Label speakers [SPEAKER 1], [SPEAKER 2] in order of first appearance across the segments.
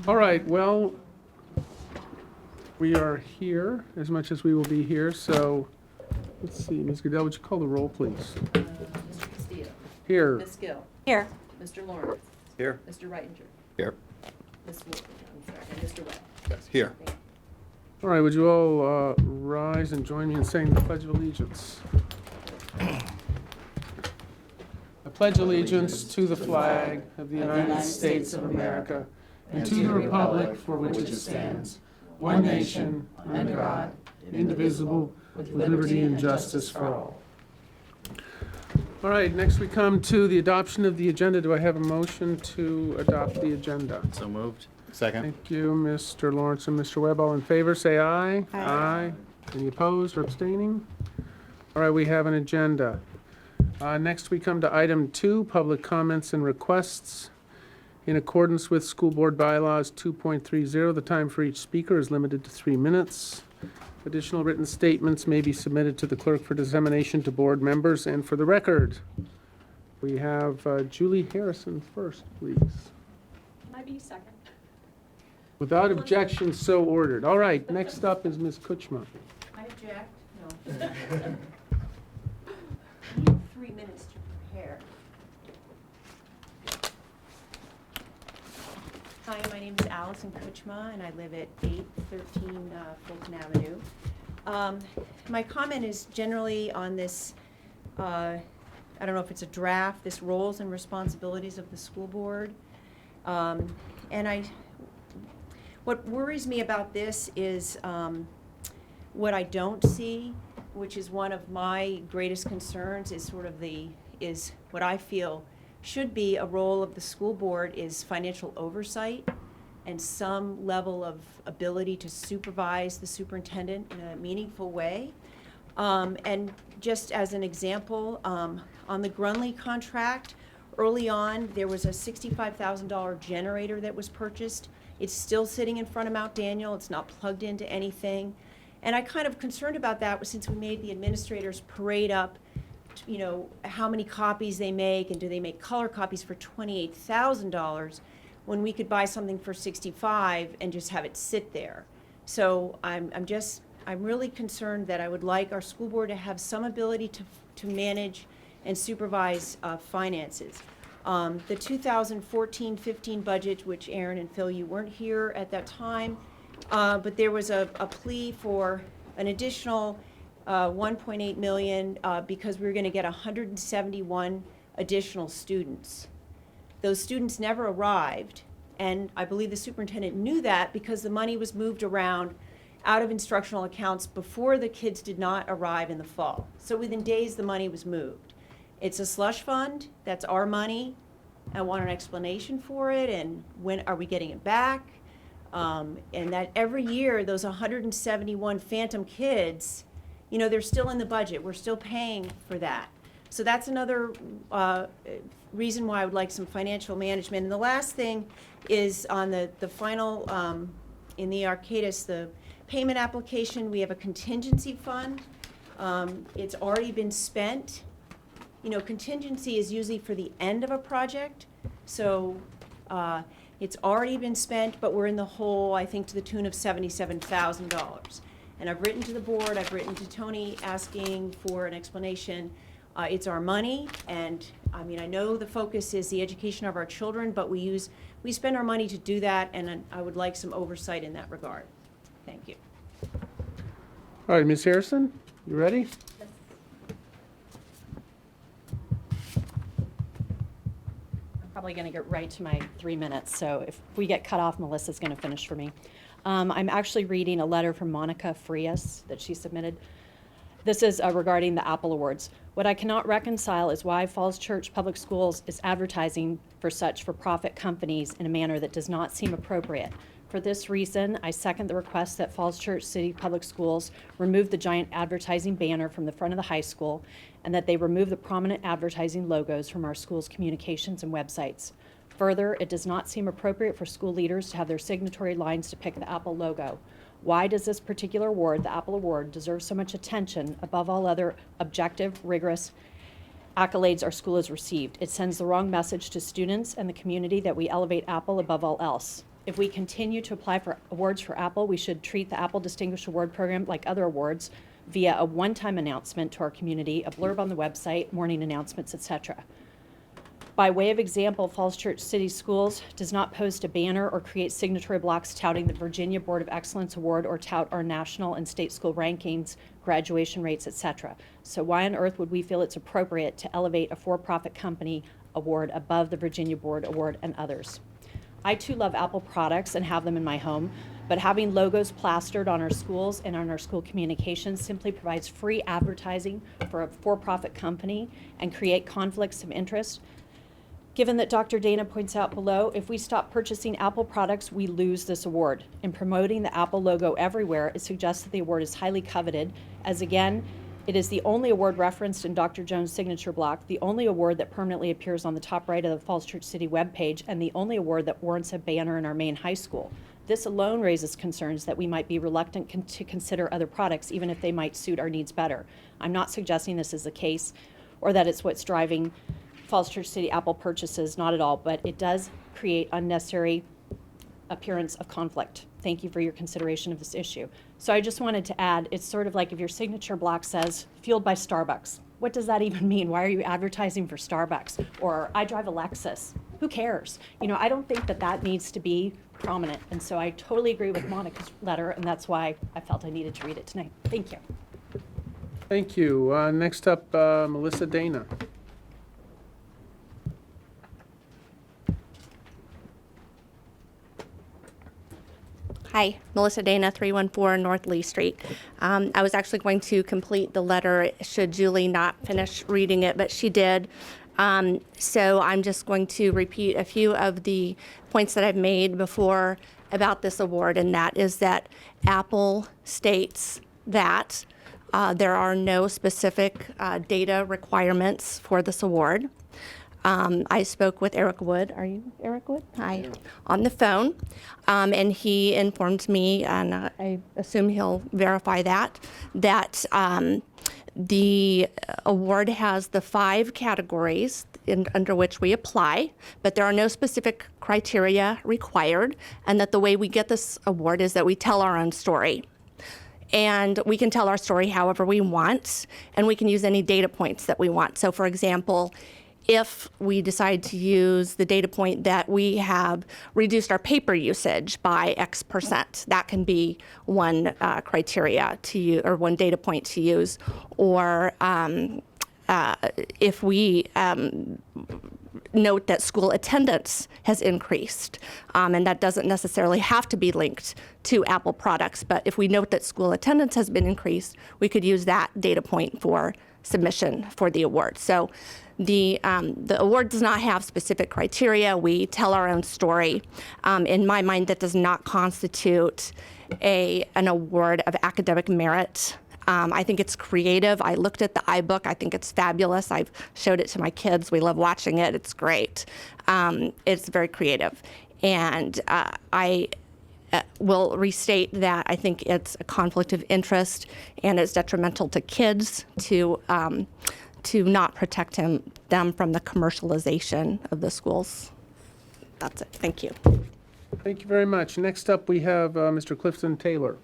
[SPEAKER 1] All right, well, we are here as much as we will be here, so let's see, Ms. Goodell, would you call the roll, please?
[SPEAKER 2] Mr. Castillo.
[SPEAKER 1] Here.
[SPEAKER 2] Ms. Gill.
[SPEAKER 3] Here.
[SPEAKER 2] Mr. Lawrence.
[SPEAKER 4] Here.
[SPEAKER 2] Mr. Reitinger.
[SPEAKER 4] Here.
[SPEAKER 2] Ms. Wood, I'm sorry, and Mr. Webb.
[SPEAKER 4] Yes, here.
[SPEAKER 1] All right, would you all rise and join me in saying the Pledge of Allegiance? I pledge allegiance to the flag of the United States of America and to the republic for which it stands, one nation, under God, indivisible, with liberty and justice for all. All right, next we come to the adoption of the agenda. Do I have a motion to adopt the agenda?
[SPEAKER 4] So moved. Second.
[SPEAKER 1] Thank you, Mr. Lawrence and Mr. Webb. All in favor, say aye. Aye. Any opposed or abstaining? All right, we have an agenda. Next, we come to item 2, public comments and requests. In accordance with School Board Bylaws 2.30, the time for each speaker is limited to 3 minutes. Additional written statements may be submitted to the clerk for dissemination to board members and for the record. We have Julie Harrison first, please.
[SPEAKER 3] Can I be second?
[SPEAKER 1] Without objection, so ordered. All right, next up is Ms. Kutchma.
[SPEAKER 2] I object, no.
[SPEAKER 3] You have 3 minutes to prepare. Hi, my name is Allison Kutchma, and I live at 813 Fulton Avenue. My comment is generally on this, I don't know if it's a draft, this roles and responsibilities of the school board. What worries me about this is what I don't see, which is one of my greatest concerns, is is what I feel should be a role of the school board is financial oversight and some level of ability to supervise the superintendent in a meaningful way. And just as an example, on the Grunley contract, early on, there was a $65,000 generator that was purchased. It's still sitting in front of Mount Daniel. It's not plugged into anything. And I kind of concerned about that since we made the administrators parade up, how many copies they make, and do they make color copies for $28,000 when we could buy something for $65,000 and just have it sit there. So I'm really concerned that I would like our school board to have some ability to manage and supervise finances. The 2014-15 budget, which Aaron and Phil, you weren't here at that time, but there was a plea for an additional $1.8 million because we were going to get 171 additional students. Those students never arrived, and I believe the superintendent knew that because the money was moved around out of instructional accounts before the kids did not arrive in the fall. So within days, the money was moved. It's a slush fund. That's our money. I want an explanation for it, and when are we getting it back? And that every year, those 171 phantom kids, they're still in the budget. We're still paying for that. So that's another reason why I would like some financial management. And the last thing is on the final, in the Arcadis, the payment application, we have a contingency fund. It's already been spent. Contingency is usually for the end of a project. So it's already been spent, but we're in the hole, I think, to the tune of $77,000. And I've written to the board, I've written to Tony asking for an explanation. It's our money, and I know the focus is the education of our children, but we spend our money to do that, and I would like some oversight in that regard. Thank you.
[SPEAKER 1] All right, Ms. Harrison, you ready?
[SPEAKER 3] Yes. I'm probably going to get right to my 3 minutes, so if we get cut off, Melissa's going to finish for me. I'm actually reading a letter from Monica Frias that she submitted. This is regarding the Apple Awards. What I cannot reconcile is why Falls Church Public Schools is advertising for such for-profit companies in a manner that does not seem appropriate. For this reason, I second the request that Falls Church City Public Schools remove the giant advertising banner from the front of the high school and that they remove the prominent advertising logos from our school's communications and websites. Further, it does not seem appropriate for school leaders to have their signatory lines depict the Apple logo. Why does this particular award, the Apple Award, deserve so much attention above all other objective, rigorous accolades our school has received? It sends the wrong message to students and the community that we elevate Apple above all else.
[SPEAKER 4] If we continue to apply for awards for Apple, we should treat the Apple Distinguished Award Program like other awards via a one-time announcement to our community, a blurb on the website, morning announcements, etc. By way of example, Falls Church City Schools does not post a banner or create signatory blocks touting the Virginia Board of Excellence Award or tout our national and state school rankings, graduation rates, etc. So why on earth would we feel it's appropriate to elevate a for-profit company award above the Virginia Board Award and others? I too love Apple products and have them in my home, but having logos plastered on our schools and on our school communications simply provides free advertising for a for-profit company and create conflicts of interest. Given that Dr. Dana points out below, if we stop purchasing Apple products, we lose this award. In promoting the Apple logo everywhere, it suggests that the award is highly coveted, as again, it is the only award referenced in Dr. Jones' signature block, the only award that permanently appears on the top right of the Falls Church City webpage, and the only award that warrants a banner in our main high school. This alone raises concerns that we might be reluctant to consider other products, even if they might suit our needs better. I'm not suggesting this is the case, or that it's what's driving Falls Church City Apple purchases, not at all, but it does create unnecessary appearance of conflict. Thank you for your consideration of this issue. So I just wanted to add, it's sort of like if your signature block says, fueled by Starbucks. What does that even mean? Why are you advertising for Starbucks? Or I drive a Lexus. Who cares? You know, I don't think that that needs to be prominent. And so I totally agree with Monica's letter, and that's why I felt I needed to read it tonight. Thank you.
[SPEAKER 1] Thank you. Next up, Melissa Dana.
[SPEAKER 5] Hi, Melissa Dana, 314 North Lee Street. I was actually going to complete the letter should Julie not finish reading it, but she did. So I'm just going to repeat a few of the points that I've made before about this award, and that is that Apple states that there are no specific data requirements for this award. I spoke with Eric Wood. Are you Eric Wood? Hi. On the phone, and he informed me, and I assume he'll verify that the award has the 5 categories under which we apply, but there are no specific criteria required, and that the way we get this award is that we tell our own story. And we can tell our story however we want, and we can use any data points that we want. So, for example, if we decide to use the data point that we have reduced our paper usage by X%, that can be one criteria to use, or one data point to use. Or if we note that school attendance has increased, and that doesn't necessarily have to be linked to Apple products, but if we note that school attendance has been increased, we could use that data point for submission for the award. So the award does not have specific criteria. We tell our own story. In my mind, that does not constitute an award of academic merit. I think it's creative. I looked at the iBook. I think it's fabulous. I've showed it to my kids. We love watching it. It's great. It's very creative. And I will restate that I think it's a conflict of interest, and it's detrimental to kids to not protect them from the commercialization of the schools. That's it. Thank you.
[SPEAKER 1] Thank you very much. Next up, we have Mr. Clifton Taylor.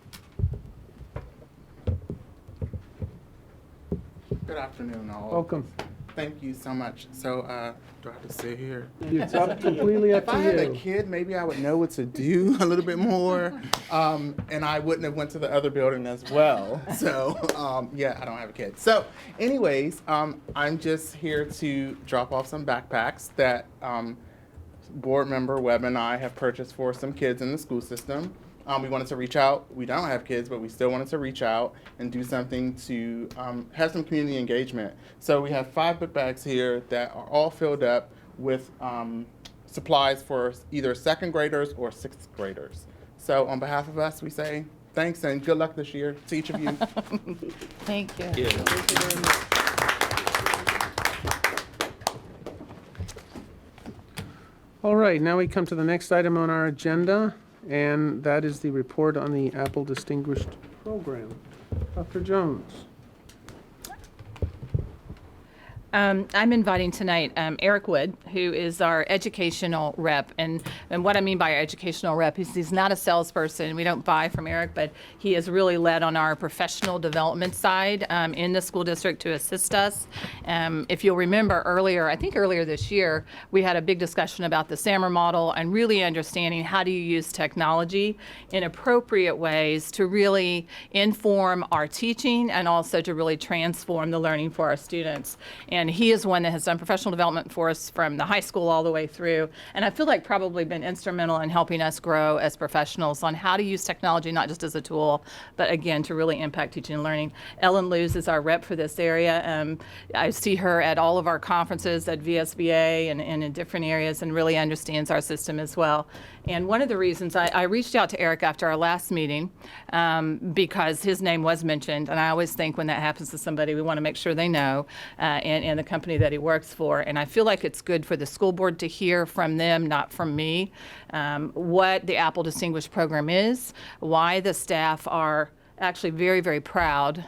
[SPEAKER 6] Good afternoon, all.
[SPEAKER 1] Welcome.
[SPEAKER 6] Thank you so much. So, do I have to sit here?
[SPEAKER 1] It's up completely up
[SPEAKER 6] If I
[SPEAKER 1] to
[SPEAKER 6] had a
[SPEAKER 1] you.
[SPEAKER 6] kid, maybe I would know what to do a little bit more, and I wouldn't have went to the other building as well. So, yeah, I don't have a kid. So, anyways, I'm just here to drop off some backpacks that board member Webb and I have purchased for some kids in the school system. We wanted to reach out. We don't have kids, but we still wanted to reach out and do something to have some community engagement. So we have 5 book bags here that are all filled up with supplies for either 2nd graders or 6th graders. So on behalf of us, we say thanks and good luck this year to each of you.
[SPEAKER 7] Thank you.
[SPEAKER 1] Thank you very much. All right, now we come to the next item on our agenda, and that is the report on the Apple Distinguished Program. Dr. Jones.
[SPEAKER 7] I'm inviting tonight Eric Wood, who is our educational rep. And what I mean by our educational rep is he's not a salesperson. We don't buy from Eric, but he has really led on our professional development side in the school district to assist us. If you'll remember earlier, I think earlier this year, we had a big discussion about the SAMR model and really understanding how do you use technology in appropriate ways to really inform our teaching and also to really transform the learning for our students. And he is one that has done professional development for us from the high school all the way through. And I feel like probably been instrumental in helping us grow as professionals on how to use technology, not just as a tool, but again, to really impact teaching and learning. Ellen Luz is our rep for this area. I see her at all of our conferences at VSBA and in different areas and really understands our system as well. And one of the reasons I reached out to Eric after our last meeting because his name was mentioned, and I always think when that happens to somebody, we want to make sure they know, and the company that he works for. And I feel like it's good for the school board to hear from them, not from me, what the Apple Distinguished Program is, why the staff are actually very, very proud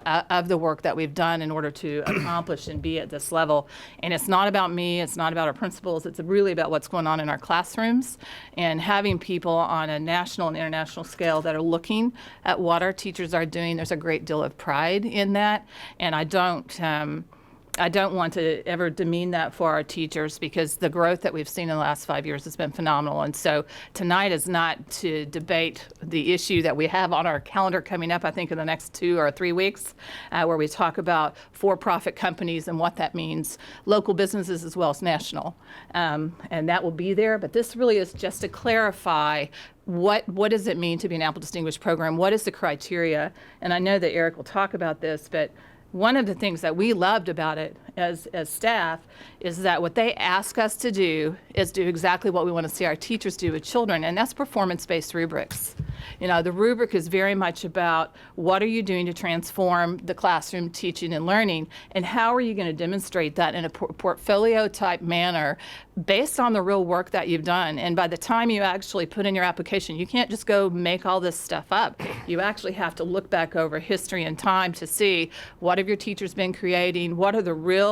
[SPEAKER 7] of the work that we've done in order to accomplish and be at this level. And it's not about me, it's not about our principals, it's really about what's going on in our classrooms and having people on a national and international scale that are looking at what our teachers are doing. There's a great deal of pride in that, and I don't want to ever demean that for our teachers because the growth that we've seen in the last 5 years has been phenomenal. And so tonight is not to debate the issue that we have on our calendar coming up, I think in the next 2 or 3 weeks, where we talk about for-profit companies and what that means, local businesses as well as national. And that will be there, but this really is just to clarify what does it mean to be an Apple Distinguished Program? What is the criteria? And I know that Eric will talk about this, but one of the things that we loved about it as staff is that what they ask us to do is do exactly what we want to see our teachers do with children, and that's performance-based rubrics. You know, the rubric is very much about what are you doing to transform the classroom teaching and learning, and how are you going to demonstrate that in a portfolio-type manner based on the real work that you've done. And by the time you actually put in your application, you can't just go make all this stuff up. You actually have to look back over history and time to see what have your teachers been creating, what are the real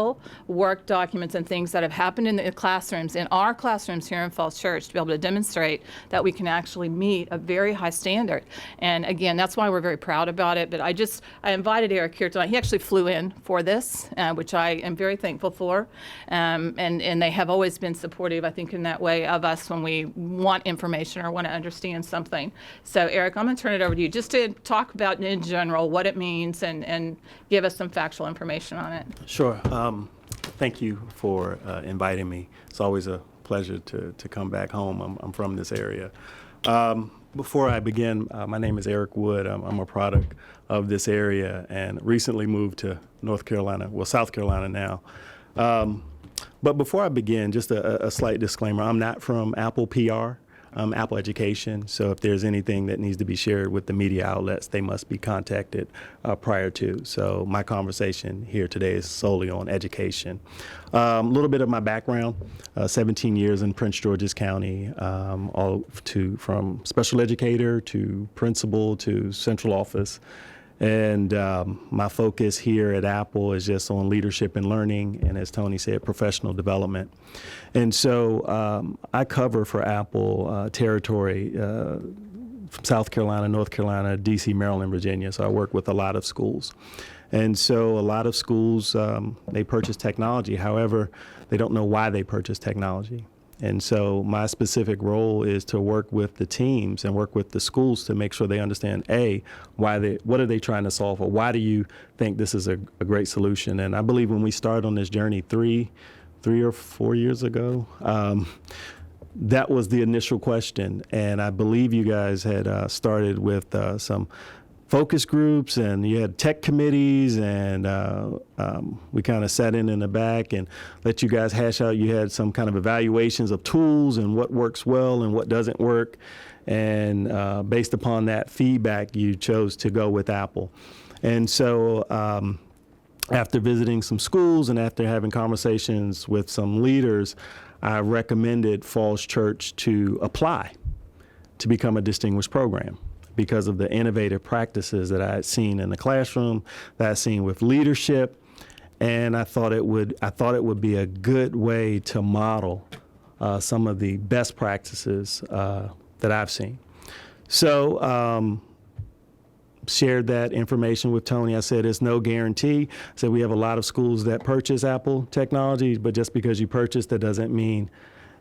[SPEAKER 7] work documents and things that have happened in the classrooms, in our classrooms here in Falls Church, to be able to demonstrate that we can actually meet a very high standard. And again, that's why we're very proud about it. But I invited Eric here tonight. He actually flew in for this, which I am very thankful for. And they have always been supportive, I think, in that way of us when we want information or want to understand something. So Eric, I'm going to turn it over to you just to talk about in general what it means and give us some factual information on it.
[SPEAKER 8] Sure. Thank you for inviting me. It's always a pleasure to come back home. I'm from this area. Before I begin, my name is Eric Wood. I'm a product of this area and recently moved to South Carolina now. But before I begin, just a slight disclaimer. I'm not from Apple PR. Apple Education. So if there's anything that needs to be shared with the media outlets, they must be contacted prior to. So my conversation here today is solely on education. A little bit of my background, 17 years in Prince George's County, from special educator to principal to central office. And my focus here at Apple is just on leadership and learning, and as Tony said, professional development. And so I cover for Apple territory from South Carolina, North Carolina, DC, Maryland, Virginia. So I work with a lot of schools. And so a lot of schools, they purchase technology. However, they don't know why they purchase technology. And so my specific role is to work with the teams and work with the schools to make sure they understand, what are they trying to solve, or why do you think this is a great solution? And I believe when we started on this journey three or 4 years ago, that was the initial question. And I believe you guys had started with some focus groups, and you had tech committees, and we kind of sat in the back and let you guys hash out. You had some kind of evaluations of tools and what works well and what doesn't work. And based upon that feedback, you chose to go with Apple. And so after visiting some schools and after having conversations with some leaders, I recommended Falls Church to apply to become a distinguished program, because of the innovative practices that I had seen in the classroom, that I had seen with leadership, and I thought it would be a good way to model some of the best practices that I've seen. So shared that information with Tony. I said it's no guarantee. I said we have a lot of schools that purchase Apple technology, but just because you purchase, that doesn't mean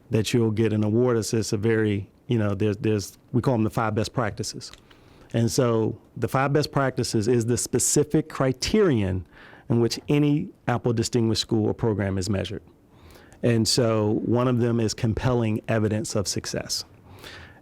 [SPEAKER 8] that you'll get an award. It's a very, there's we call them the 5 best practices. And so the 5 best practices is the specific criterion in which any Apple Distinguished School or program is measured. And so one of them is compelling evidence of success.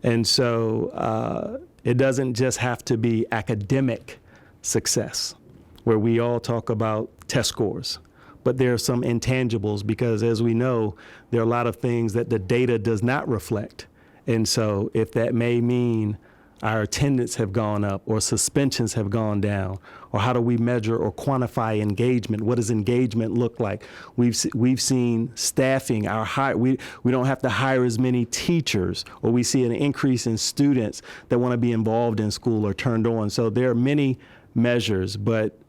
[SPEAKER 8] And so it doesn't just have to be academic success, where we all talk about test scores, but there are some intangibles because, as we know, there are a lot of things that the data does not reflect. And so if that may mean our attendance have gone up or suspensions have gone down, or how do we measure or quantify engagement? What does engagement look like? We've seen staffing, we don't have to hire as many teachers, or we see an increase in students that want to be involved in school or turned on. So there are many measures, but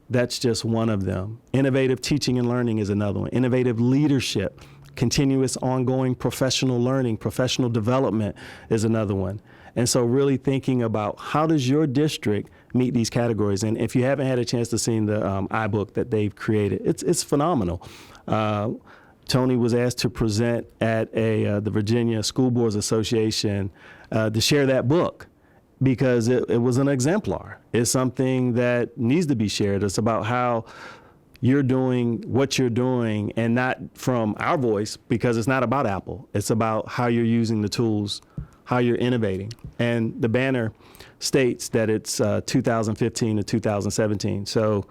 [SPEAKER 8] that's just one of them. Innovative teaching and learning is another one. Innovative leadership, continuous ongoing professional learning, professional development is another one. And so really thinking about how does your district meet these categories? And if you haven't had a chance to see the iBook that they've created, it's phenomenal. Tony was asked to present at the Virginia School Boards Association to share that book because it was an exemplar. It's something that needs to be shared. It's about how you're doing what you're doing, and not from our voice, because it's not about Apple. It's about how you're using the tools, how you're innovating. And the banner states that it's 2015 to 2017. So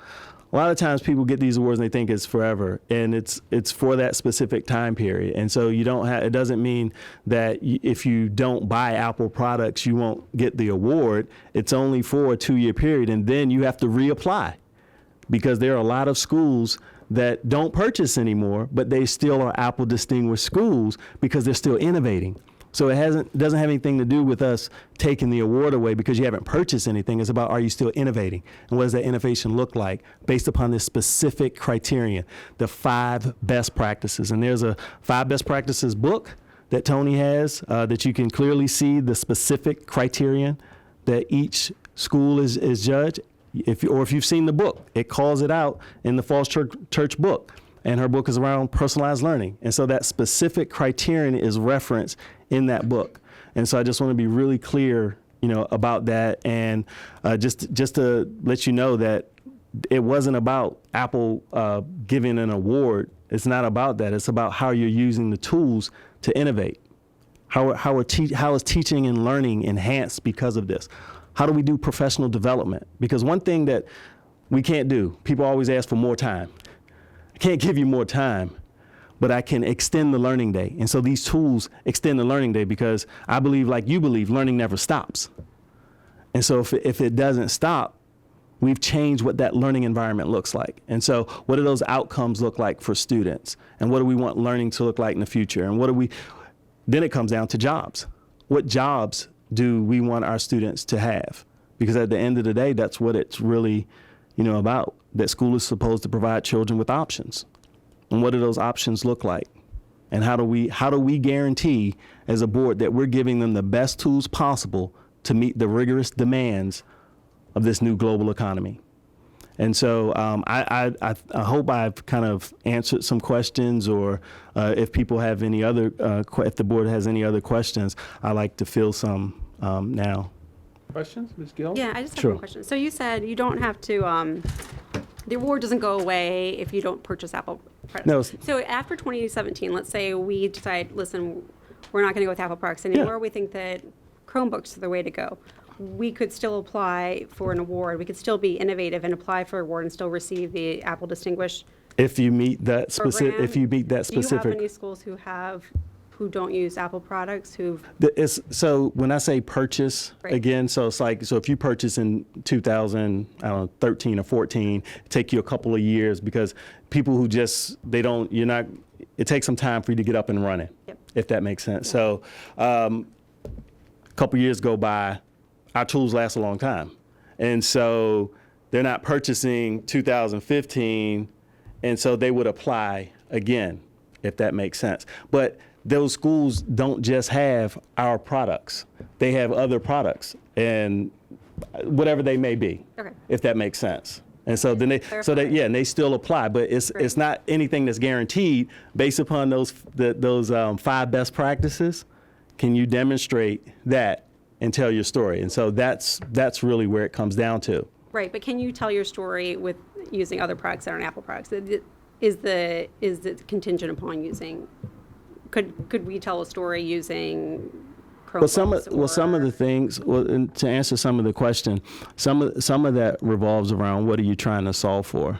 [SPEAKER 8] a lot of times people get these awards and they think it's forever, and it's for that specific time period. And so it doesn't mean that if you don't buy Apple products, you won't get the award. It's only for a 2-year period, and then you have to reapply, because there are a lot of schools that don't purchase anymore, but they still are Apple Distinguished Schools because they're still innovating. So it doesn't have anything to do with us taking the award away because you haven't purchased anything. It's about, are you still innovating? And what does that innovation look like based upon this specific criterion, the 5 best practices. And there's a 5 best practices book that Tony has that you can clearly see the specific criterion that each school is judged. If you've seen the book, it calls it out in the Falls Church book. And her book is around personalized learning. And so that specific criterion is referenced in that book. And so I just want to be really clear, about that. And just to let you know that it wasn't about Apple giving an award. It's not about that. It's about how you're using the tools to innovate. How is teaching and learning enhanced because of this? How do we do professional development? Because one thing that we can't do, people always ask for more time. I can't give you more time, but I can extend the learning day. And so these tools extend the learning day because I believe, like you believe, learning never stops. And so if it doesn't stop, we've changed what that learning environment looks like. And so what do those outcomes look like for students? And what do we want learning to look like in the future? And then it comes down to jobs. What jobs do we want our students to have? Because at the end of the day, that's what it's really, about. That school is supposed to provide children with options. And what do those options look like? And how do we guarantee as a board that we're giving them the best tools possible to meet the rigorous demands of this new global economy? And so I hope I've kind of answered some questions, or if people have any other, if the board has any other questions, I'd like to fill some now.
[SPEAKER 1] Questions, Ms. Gill?
[SPEAKER 9] Yeah, I just have
[SPEAKER 8] Sure.
[SPEAKER 9] one question. So you said you don't have to, the award doesn't go away if you don't purchase Apple products.
[SPEAKER 8] No.
[SPEAKER 9] So after 2017, let's say we decide, listen, we're not going to go with Apple products anymore.
[SPEAKER 8] Yeah.
[SPEAKER 9] We think that Chromebooks are the way to go. We could still apply for an award. We could still be innovative and apply for an award and still receive the Apple Distinguished
[SPEAKER 8] If you meet that specific,
[SPEAKER 9] program.
[SPEAKER 8] if you meet that
[SPEAKER 9] Do you have
[SPEAKER 8] specific.
[SPEAKER 9] any schools who don't use Apple products
[SPEAKER 8] So when I say purchase,
[SPEAKER 9] Right.
[SPEAKER 8] again, so it's like, so if you purchase in 2013 or 14, take you a couple of years, because people who it takes some time for you to get up and running,
[SPEAKER 9] Yep.
[SPEAKER 8] if that makes sense. So a couple years go by, our tools last a long time. And so they're not purchasing 2015 And so they would apply again, if that makes sense. But those schools don't just have our products. They have other products and whatever they may be,
[SPEAKER 9] Okay.
[SPEAKER 8] if that makes sense. And so then and they still apply, but it's not anything that's guaranteed based upon those 5 best practices. Can you demonstrate that and tell your story? And so that's really where it comes down to.
[SPEAKER 9] Right, but can you tell your story with using other products that aren't Apple products? Is the contingent upon using? Could we tell a story using Chromebooks?
[SPEAKER 8] Some of the things. And to answer some of the question, some of that revolves around what are you trying to solve for,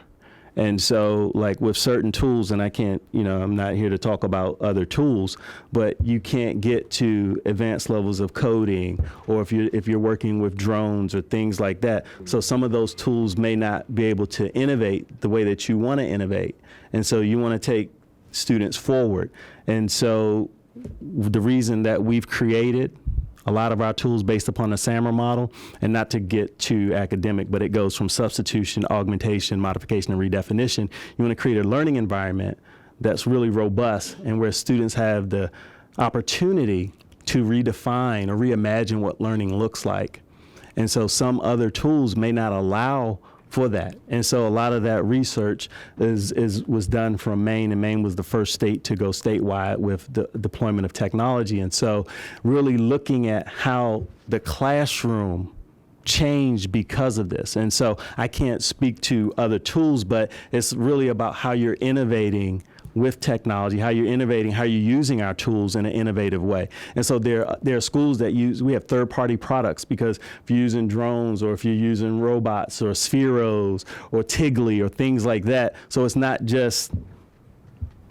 [SPEAKER 8] and so like with certain tools, and I can't, I'm not here to talk about other tools, but you can't get to advanced levels of coding, or if you're working with drones or things like that. So some of those tools may not be able to innovate the way that you want to innovate, and so you want to take students forward, and so the reason that we've created a lot of our tools based upon the SAMR model, and not to get too academic, but it goes from substitution, augmentation, modification, and redefinition. You want to create a learning environment that's really robust and where students have the opportunity to redefine or reimagine what learning looks like. And so some other tools may not allow for that. And so a lot of that research was done from Maine, and Maine was the first state to go statewide with the deployment of technology. And so really looking at how the classroom changed because of this. And so I can't speak to other tools, but it's really about how you're innovating with technology, how you're innovating, how you're using our tools in an innovative way. And so there are schools that we have third-party products, because if you're using drones or if you're using robots or Spheros or Tigly or things like that, so it's not just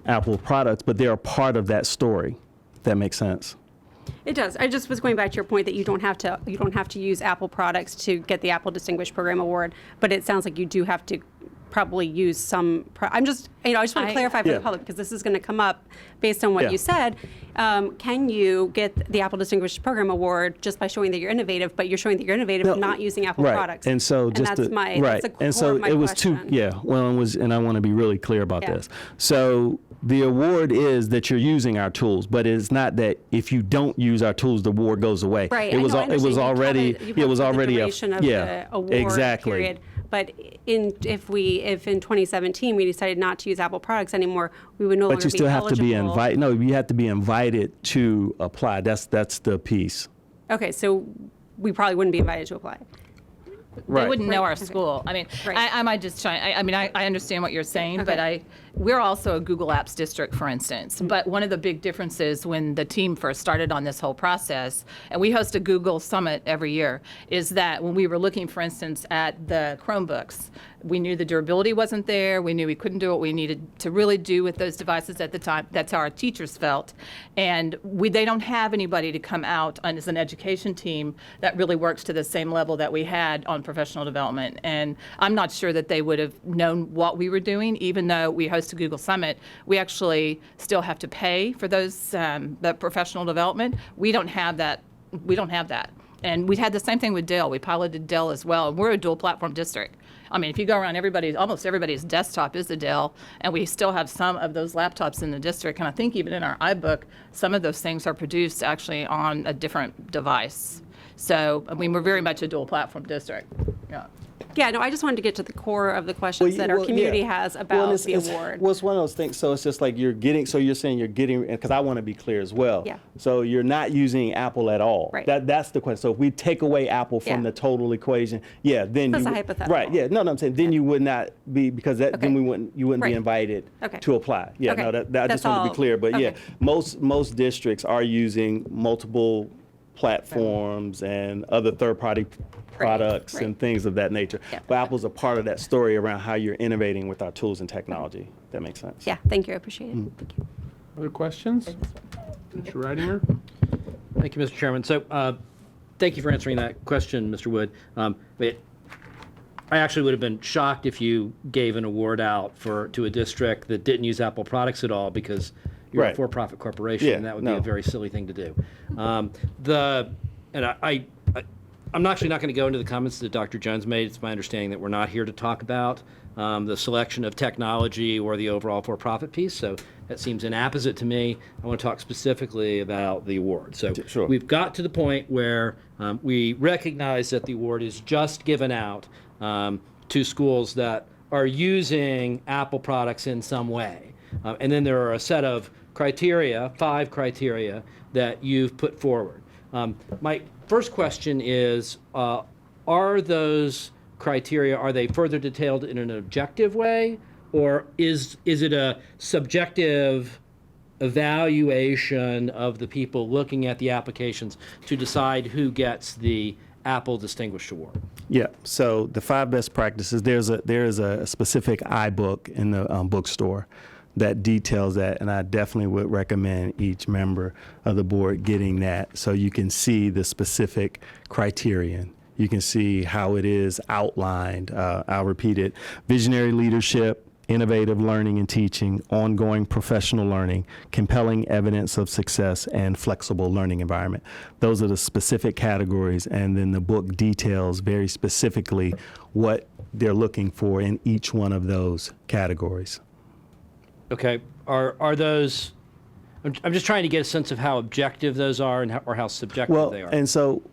[SPEAKER 8] Apple products, but they're a part of that story, if that makes sense.
[SPEAKER 9] It does. I just was going back to your point that you don't have to use Apple products to get the Apple Distinguished Program Award, but it sounds like you do have to probably use some. I just want to clarify for the public, because this is going to come up based on what you said. Can you get the Apple Distinguished Program Award just by showing that you're innovative, but you're showing that you're innovative not using Apple products?
[SPEAKER 8] And so just
[SPEAKER 9] that's the core
[SPEAKER 8] and so
[SPEAKER 9] of my
[SPEAKER 8] it was
[SPEAKER 9] question.
[SPEAKER 8] and I want to be really clear about this. So the award is that you're using our tools, but it's not that if you don't use our tools, the award goes away.
[SPEAKER 9] Right.
[SPEAKER 8] It was already
[SPEAKER 9] the award
[SPEAKER 8] exactly.
[SPEAKER 9] period. But if in 2017 we decided not to use Apple products anymore, we would no longer be eligible.
[SPEAKER 8] But you still have to be invited. No, you have to be invited to apply. That's the piece.
[SPEAKER 9] Okay, so we probably wouldn't be invited to apply.
[SPEAKER 7] They wouldn't know our
[SPEAKER 9] Okay.
[SPEAKER 7] school. I mean,
[SPEAKER 9] Right.
[SPEAKER 7] I might just try. I understand what you're saying, but we're also a Google Apps district, for instance. But one of the big differences when the team first started on this whole process, and we host a Google Summit every year, is that when we were looking, for instance, at the Chromebooks, we knew the durability wasn't there. We knew we couldn't do what we needed to really do with those devices at the time. That's how our teachers felt. And they don't have anybody to come out as an education team that really works to the same level that we had on professional development. And I'm not sure that they would have known what we were doing, even though we host a Google Summit. We actually still have to pay for those, the professional development. We don't have that. And we had the same thing with Dell. We piloted Dell as well. And we're a dual platform district. I mean, if you go around, almost everybody's desktop is a Dell, and we still have some of those laptops in the district. And I think even in our iBook, some of those things are produced actually on a different device. So, I mean, we're very much a dual platform district. Yeah.
[SPEAKER 9] Yeah, no, I just wanted to get to the core of the questions that our community has about the award.
[SPEAKER 8] Well, it's one of those things. So it's just like you're saying you're getting, because I want to be clear as well.
[SPEAKER 9] Yeah.
[SPEAKER 8] So you're not using Apple at all.
[SPEAKER 9] Right.
[SPEAKER 8] That's the question. So if we take away Apple from the total equation, then
[SPEAKER 9] That's
[SPEAKER 8] you
[SPEAKER 9] a hypothetical.
[SPEAKER 8] Right. Yeah. No, I'm saying then you would not be, because then you wouldn't
[SPEAKER 9] Right.
[SPEAKER 8] be invited
[SPEAKER 9] Okay.
[SPEAKER 8] to apply. Yeah.
[SPEAKER 9] Okay.
[SPEAKER 8] No, I
[SPEAKER 9] That's
[SPEAKER 8] just want to
[SPEAKER 9] all.
[SPEAKER 8] be clear. But
[SPEAKER 9] Okay.
[SPEAKER 8] most districts are using multiple platforms and other third-party products
[SPEAKER 9] right.
[SPEAKER 8] and things of that nature.
[SPEAKER 9] Yeah.
[SPEAKER 8] But Apple's a part of that story around how you're innovating with our tools and technology. That makes sense.
[SPEAKER 9] Yeah, thank you, I appreciate it. Thank you.
[SPEAKER 1] Other questions? Mr. Reidinger?
[SPEAKER 10] Thank you, Mr. Chairman. So, thank you for answering that question, Mr. Wood. I actually would have been shocked if you gave an award out to a district that didn't use Apple products at all, because you're
[SPEAKER 8] Right.
[SPEAKER 10] a for-profit corporation,
[SPEAKER 8] Yeah,
[SPEAKER 10] and that would be
[SPEAKER 8] no.
[SPEAKER 10] a very silly thing to do. I'm actually not going to go into the comments that Dr. Jones made. It's my understanding that we're not here to talk about the selection of technology or the overall for-profit piece, so that seems inapposite to me. I want to talk specifically about the award. So
[SPEAKER 8] Sure.
[SPEAKER 10] we've got to the point where we recognize that the award is just given out to schools that are using Apple products in some way. And then there are a set of criteria, 5 criteria, that you've put forward. My first question is, are those criteria, are they further detailed in an objective way, or is it a subjective evaluation of the people looking at the applications to decide who gets the Apple Distinguished Award?
[SPEAKER 8] Yeah. So the 5 best practices. There is a specific iBook in the bookstore that details that, and I definitely would recommend each member of the board getting that, so you can see the specific criterion. You can see how it is outlined. I'll repeat it: visionary leadership, innovative learning and teaching, ongoing professional learning, compelling evidence of success, and flexible learning environment. Those are the specific categories, and then the book details very specifically what they're looking for in each one of those categories.
[SPEAKER 10] Okay, are those, I'm just trying to get a sense of how objective those are and or how subjective they are.
[SPEAKER 8] And so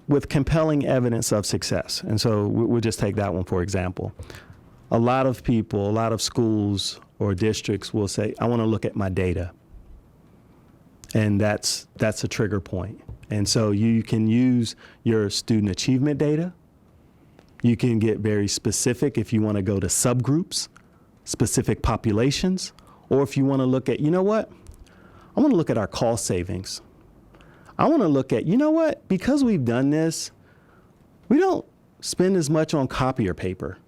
[SPEAKER 8] with compelling evidence of success, and so we'll just take that one for example. A lot of people, a lot of schools or districts will say, I want to look at my data. And that's a trigger point. And so you can use your student achievement data. You can get very specific if you want to go to subgroups, specific populations, or if you want to look at, you know what, I want to look at our cost savings. I want to look at, you know what, because we've done this, we don't spend as much on copier paper.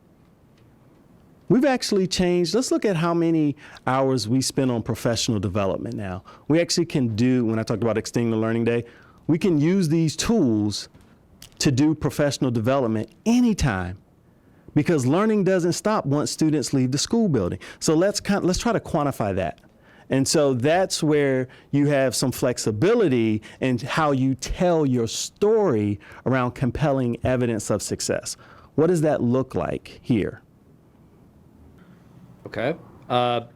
[SPEAKER 8] We've actually changed. Let's look at how many hours we spend on professional development now. We actually can do, when I talked about extending the learning day, we can use these tools to do professional development anytime, because learning doesn't stop once students leave the school building. So let's try to quantify that. And so that's where you have some flexibility in how you tell your story around compelling evidence of success. What does that look like here?
[SPEAKER 10] Okay.
[SPEAKER 8] And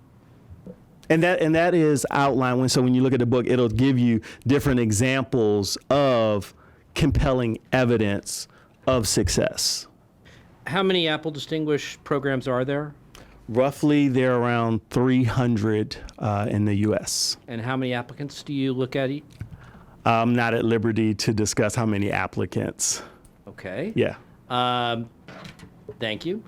[SPEAKER 8] that is outlined when you look at the book, it'll give you different examples of compelling evidence of success.
[SPEAKER 10] How many Apple Distinguished programs are there?
[SPEAKER 8] Roughly, there are around 300 in the U.S.
[SPEAKER 10] And how many applicants do you look at?
[SPEAKER 8] I'm not at liberty to discuss how many applicants.
[SPEAKER 10] Okay.
[SPEAKER 8] Yeah.
[SPEAKER 10] Thank you.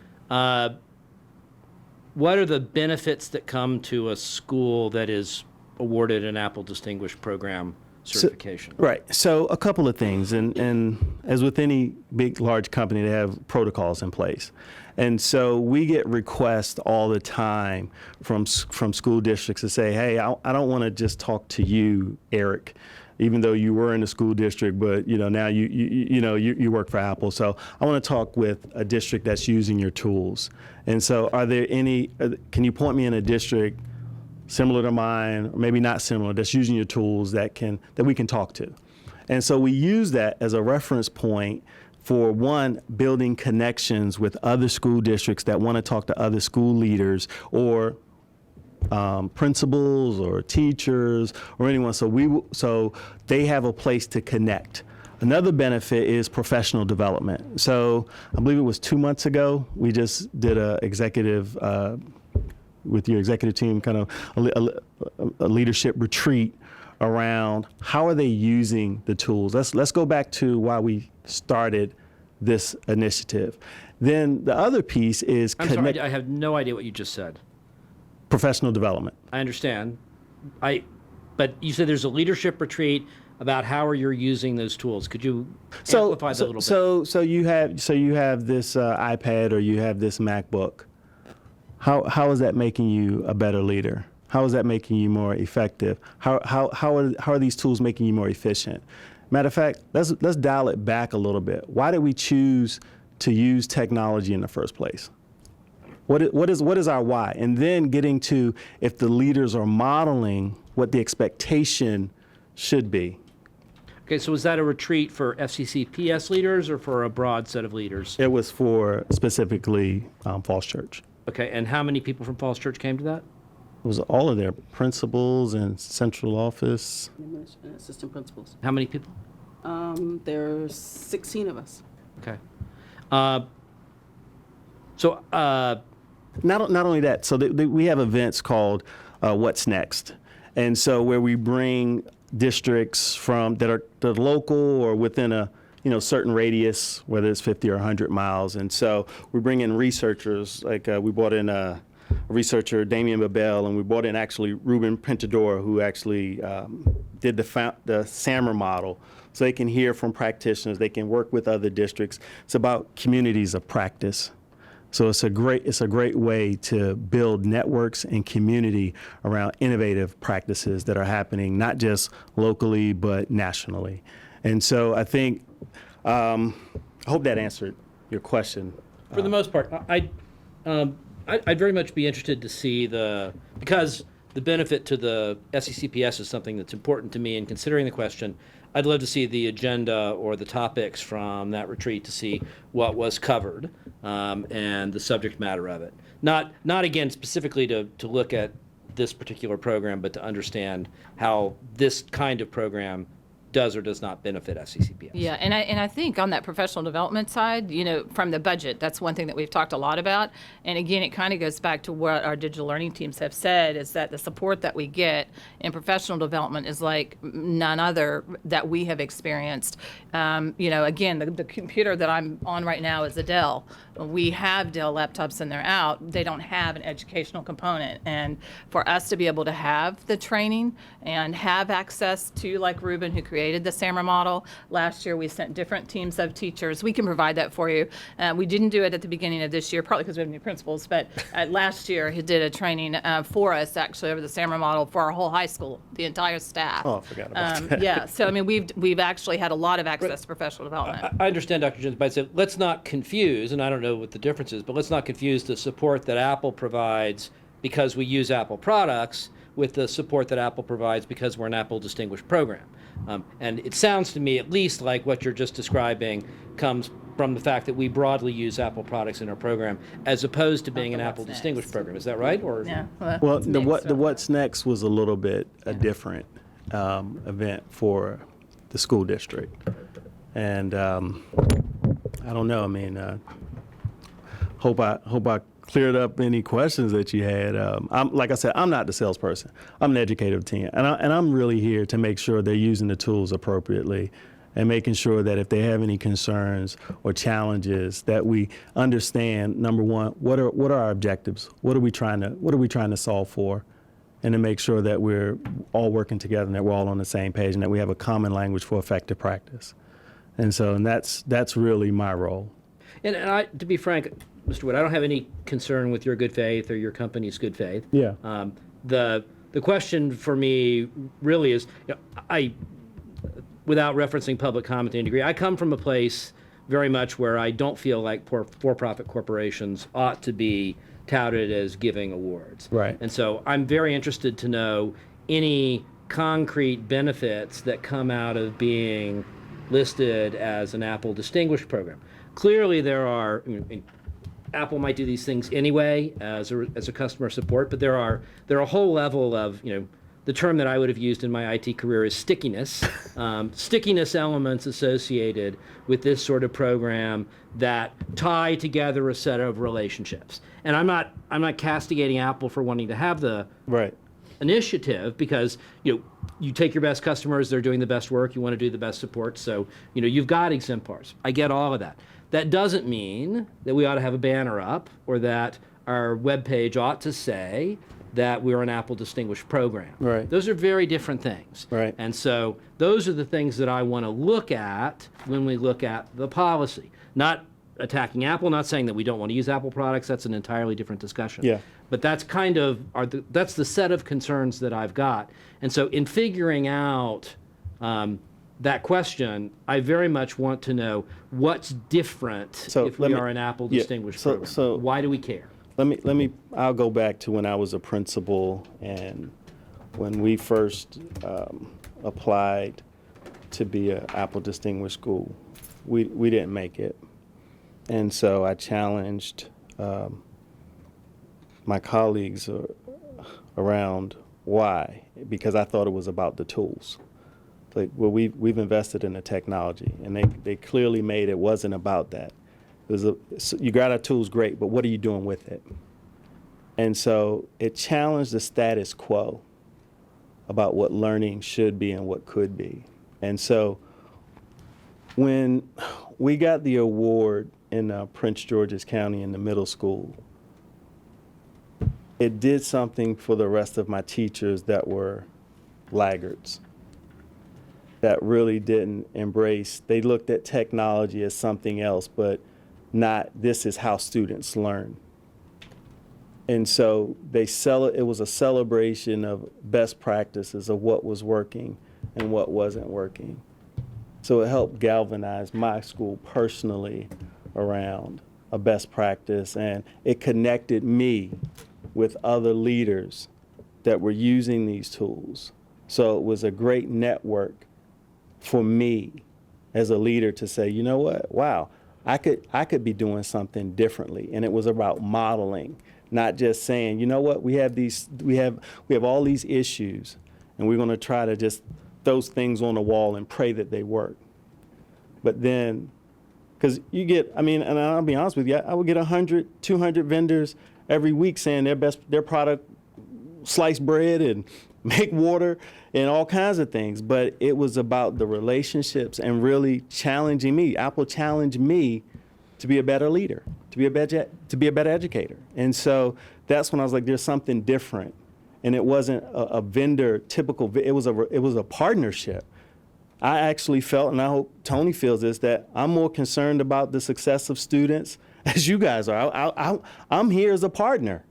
[SPEAKER 10] What are the benefits that come to a school that is awarded an Apple Distinguished Program certification?
[SPEAKER 8] Right. So a couple of things, and as with any big, large company, they have protocols in place. And so we get requests all the time from school districts to say, hey, I don't want to just talk to you, Eric, even though you were in the school district, but now you work for Apple. So I want to talk with a district that's using your tools. And so are there any, can you point me in a district similar to mine, or maybe not similar, that's using your tools that we can talk to? And so we use that as a reference point for, one, building connections with other school districts that want to talk to other school leaders or principals or teachers or anyone. So they have a place to connect. Another benefit is professional development. So I believe it was 2 months ago, we just did a executive, with your executive team, kind of a leadership retreat around how are they using the tools. Let's go back to why we started this initiative. Then the other piece is
[SPEAKER 10] I'm sorry, I have no idea what you just said.
[SPEAKER 8] Professional development.
[SPEAKER 10] I understand. But you said there's a leadership retreat about how you're using those tools. Could you amplify that a little bit?
[SPEAKER 8] So you have this iPad or you have this MacBook. How is that making you a better leader? How is that making you more effective? How are these tools making you more efficient? Matter of fact, let's dial it back a little bit. Why did we choose to use technology in the first place? What is our why? And then getting to, if the leaders are modeling, what the expectation should be.
[SPEAKER 10] Okay, so was that a retreat for FCCPS leaders or for a broad set of leaders?
[SPEAKER 8] It was for specifically Falls Church.
[SPEAKER 10] Okay, and how many people from Falls Church came to that?
[SPEAKER 8] It was all of their principals and central office.
[SPEAKER 11] Assistant principals.
[SPEAKER 10] How many people?
[SPEAKER 11] There's 16 of us.
[SPEAKER 10] Okay.
[SPEAKER 8] Not only that, so we have events called What's Next, and so where we bring districts from that are the local or within a certain radius, whether it's 50 or 100 miles, and so we bring in researchers. Like we brought in a researcher, Damien Babel, and we brought in actually Ruben Pentador, who actually did the SAMR model, so they can hear from practitioners, they can work with other districts. It's about communities of practice. So it's a great way to build networks and community around innovative practices that are happening not just locally but nationally. And so I think I hope that answered your question.
[SPEAKER 10] For the most part, I'd very much be interested to see because the benefit to the SCCPS is something that's important to me in considering the question. I'd love to see the agenda or the topics from that retreat to see what was covered and the subject matter of it. Not again specifically to look at this particular program, but to understand how this kind of program does or does not benefit FCCPS.
[SPEAKER 7] Yeah, and I think on that professional development side, from the budget, that's one thing that we've talked a lot about. And again, it kind of goes back to what our digital learning teams have said, is that the support that we get in professional development is like none other that we have experienced. Again, the computer that I'm on right now is a Dell. We have Dell laptops and they're out. They don't have an educational component. And for us to be able to have the training and have access to, like Ruben, who created the SAMR model. Last year, we sent different teams of teachers. We can provide that for you. We didn't do it at the beginning of this year, probably because we have new principals, but last year, he did a training for us, actually, over the SAMR model for our whole high school, the entire staff.
[SPEAKER 8] Oh, I forgot about that.
[SPEAKER 7] Yeah, so, I mean, we've actually had a lot of access to professional development.
[SPEAKER 10] I understand, Dr. Jones, but I said, let's not confuse, and I don't know what the difference is, but let's not confuse the support that Apple provides because we use Apple products with the support that Apple provides because we're an Apple Distinguished Program. And it sounds to me at least like what you're just describing comes from the fact that we broadly use Apple products in our program as opposed to being an Apple Distinguished Program. Is that right? Or
[SPEAKER 7] Yeah.
[SPEAKER 8] Well, the What's Next was a little bit a different event for the school district. And I don't know, I mean, hope I cleared up any questions that you had. Like I said, I'm not the salesperson. I'm an educative team, and I'm really here to make sure they're using the tools appropriately, and making sure that if they have any concerns or challenges, that we understand. Number one, what are our objectives? What are we trying to solve for? And to make sure that we're all working together and that we're all on the same page and that we have a common language for effective practice. And that's really my role.
[SPEAKER 10] And to be frank, Mr. Wood, I don't have any concern with your good faith or your company's good faith.
[SPEAKER 8] Yeah.
[SPEAKER 10] The question for me really is, without referencing public comment to any degree, I come from a place very much where I don't feel like for-profit corporations ought to be touted as giving awards.
[SPEAKER 8] Right.
[SPEAKER 10] And so I'm very interested to know any concrete benefits that come out of being listed as an Apple Distinguished Program. Clearly there are, Apple might do these things anyway as a customer support, but there are a whole level of, the term that I would have used in my IT career is stickiness, stickiness elements associated with this sort of program that tie together a set of relationships. And I'm not castigating Apple for wanting to have the
[SPEAKER 8] Right.
[SPEAKER 10] initiative because you take your best customers, they're doing the best work, you want to do the best support, so you've got exemplars. I get all of that. That doesn't mean that we ought to have a banner up or that our webpage ought to say that we're an Apple Distinguished Program.
[SPEAKER 8] Right.
[SPEAKER 10] Those are very different things.
[SPEAKER 8] Right.
[SPEAKER 10] And so those are the things that I want to look at when we look at the policy. Not attacking Apple, not saying that we don't want to use Apple products. That's an entirely different discussion.
[SPEAKER 8] Yeah.
[SPEAKER 10] But that's kind of that's the set of concerns that I've got. And so in figuring out that question, I very much want to know what's different if we are an Apple Distinguished Program.
[SPEAKER 8] So
[SPEAKER 10] why do we care?
[SPEAKER 8] I'll go back to when I was a principal and when we first applied to be an Apple Distinguished School. We didn't make it. And so I challenged my colleagues around why, because I thought it was about the tools. Like, well, we've invested in the technology, and they clearly made it wasn't about that. It was you got our tools, great, but what are you doing with it? And so it challenged the status quo about what learning should be and what could be. And so when we got the award in Prince George's County in the middle school, it did something for the rest of my teachers that were laggards, that really didn't embrace. They looked at technology as something else, but not this is how students learn. And so it was a celebration of best practices of what was working and what wasn't working. So it helped galvanize my school personally around a best practice, and it connected me with other leaders that were using these tools. So it was a great network for me as a leader to say, you know what, wow, I could be doing something differently. And it was about modeling, not just saying, you know what, we have all these issues, and we're going to try to just throw things on the wall and pray that they work. But then, because you get, and I'll be honest with you, I would get 100, 200 vendors every week saying their product, slice bread and make water and all kinds of things. But it was about the relationships and really challenging me. Apple challenged me to be a better leader, to be a better educator. And so that's when I was like, there's something different. And it wasn't a vendor typical, it was a partnership. I actually felt, and I hope Tony feels this, that I'm more concerned about the success of students as you guys are. I'm here as a partner.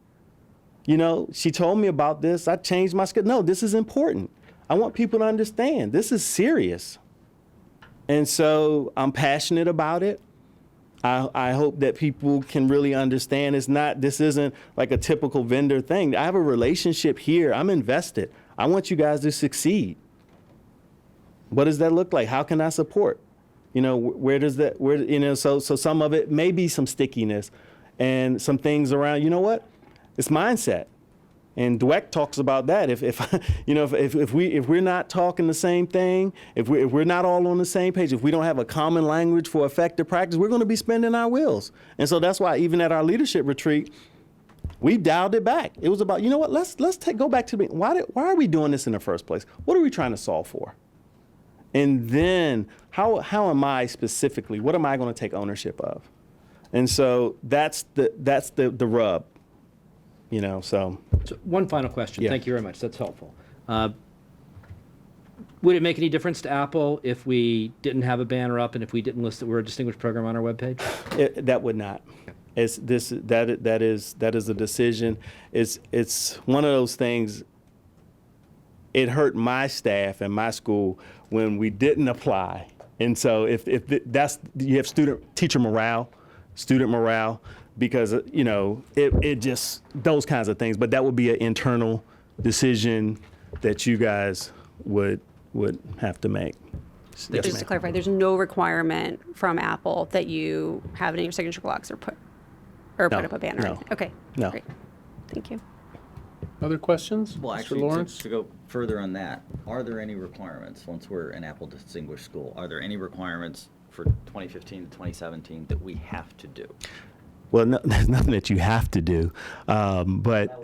[SPEAKER 8] You know, she told me about this. I changed my schedule. No, this is important. I want people to understand this is serious. And so I'm passionate about it. I hope that people can really understand this isn't like a typical vendor thing. I have a relationship here. I'm invested. I want you guys to succeed. What does that look like? How can I support? You know, so some of it may be some stickiness and some things around, you know what? It's mindset. And Dweck talks about that. If we're not talking the same thing, if we're not all on the same page, if we don't have a common language for effective practice, we're going to be spinning our wheels. And so that's why even at our leadership retreat, we dialed it back. It was about, you know what? Let's go back to why are we doing this in the first place? What are we trying to solve for? And then how am I specifically? What am I going to take ownership of? And so that's the rub. You know, so
[SPEAKER 10] one final question.
[SPEAKER 8] Yeah.
[SPEAKER 10] Thank you very much. That's helpful. Would it make any difference to Apple if we didn't have a banner up and if we didn't list that we're a distinguished program on our webpage?
[SPEAKER 8] That would not. That is a decision. It's one of those things. It hurt my staff and my school when we didn't apply. And so if you have teacher morale, student morale, because, you know, it just, those kinds of things. But that would be an internal decision that you guys would have to make. Yes,
[SPEAKER 9] Just to clarify, there's no requirement from Apple that you have it in your signature blocks or put
[SPEAKER 8] No,
[SPEAKER 9] up a banner.
[SPEAKER 8] no.
[SPEAKER 9] Okay.
[SPEAKER 8] No.
[SPEAKER 9] Great. Thank you.
[SPEAKER 1] Other questions?
[SPEAKER 12] Well,
[SPEAKER 1] Mr.
[SPEAKER 12] actually,
[SPEAKER 1] Lawrence?
[SPEAKER 12] to go further on that, are there any requirements, once we're an Apple Distinguished School, are there any requirements for 2015 to 2017 that we have to do?
[SPEAKER 8] Well, no, there's nothing that you have to do, but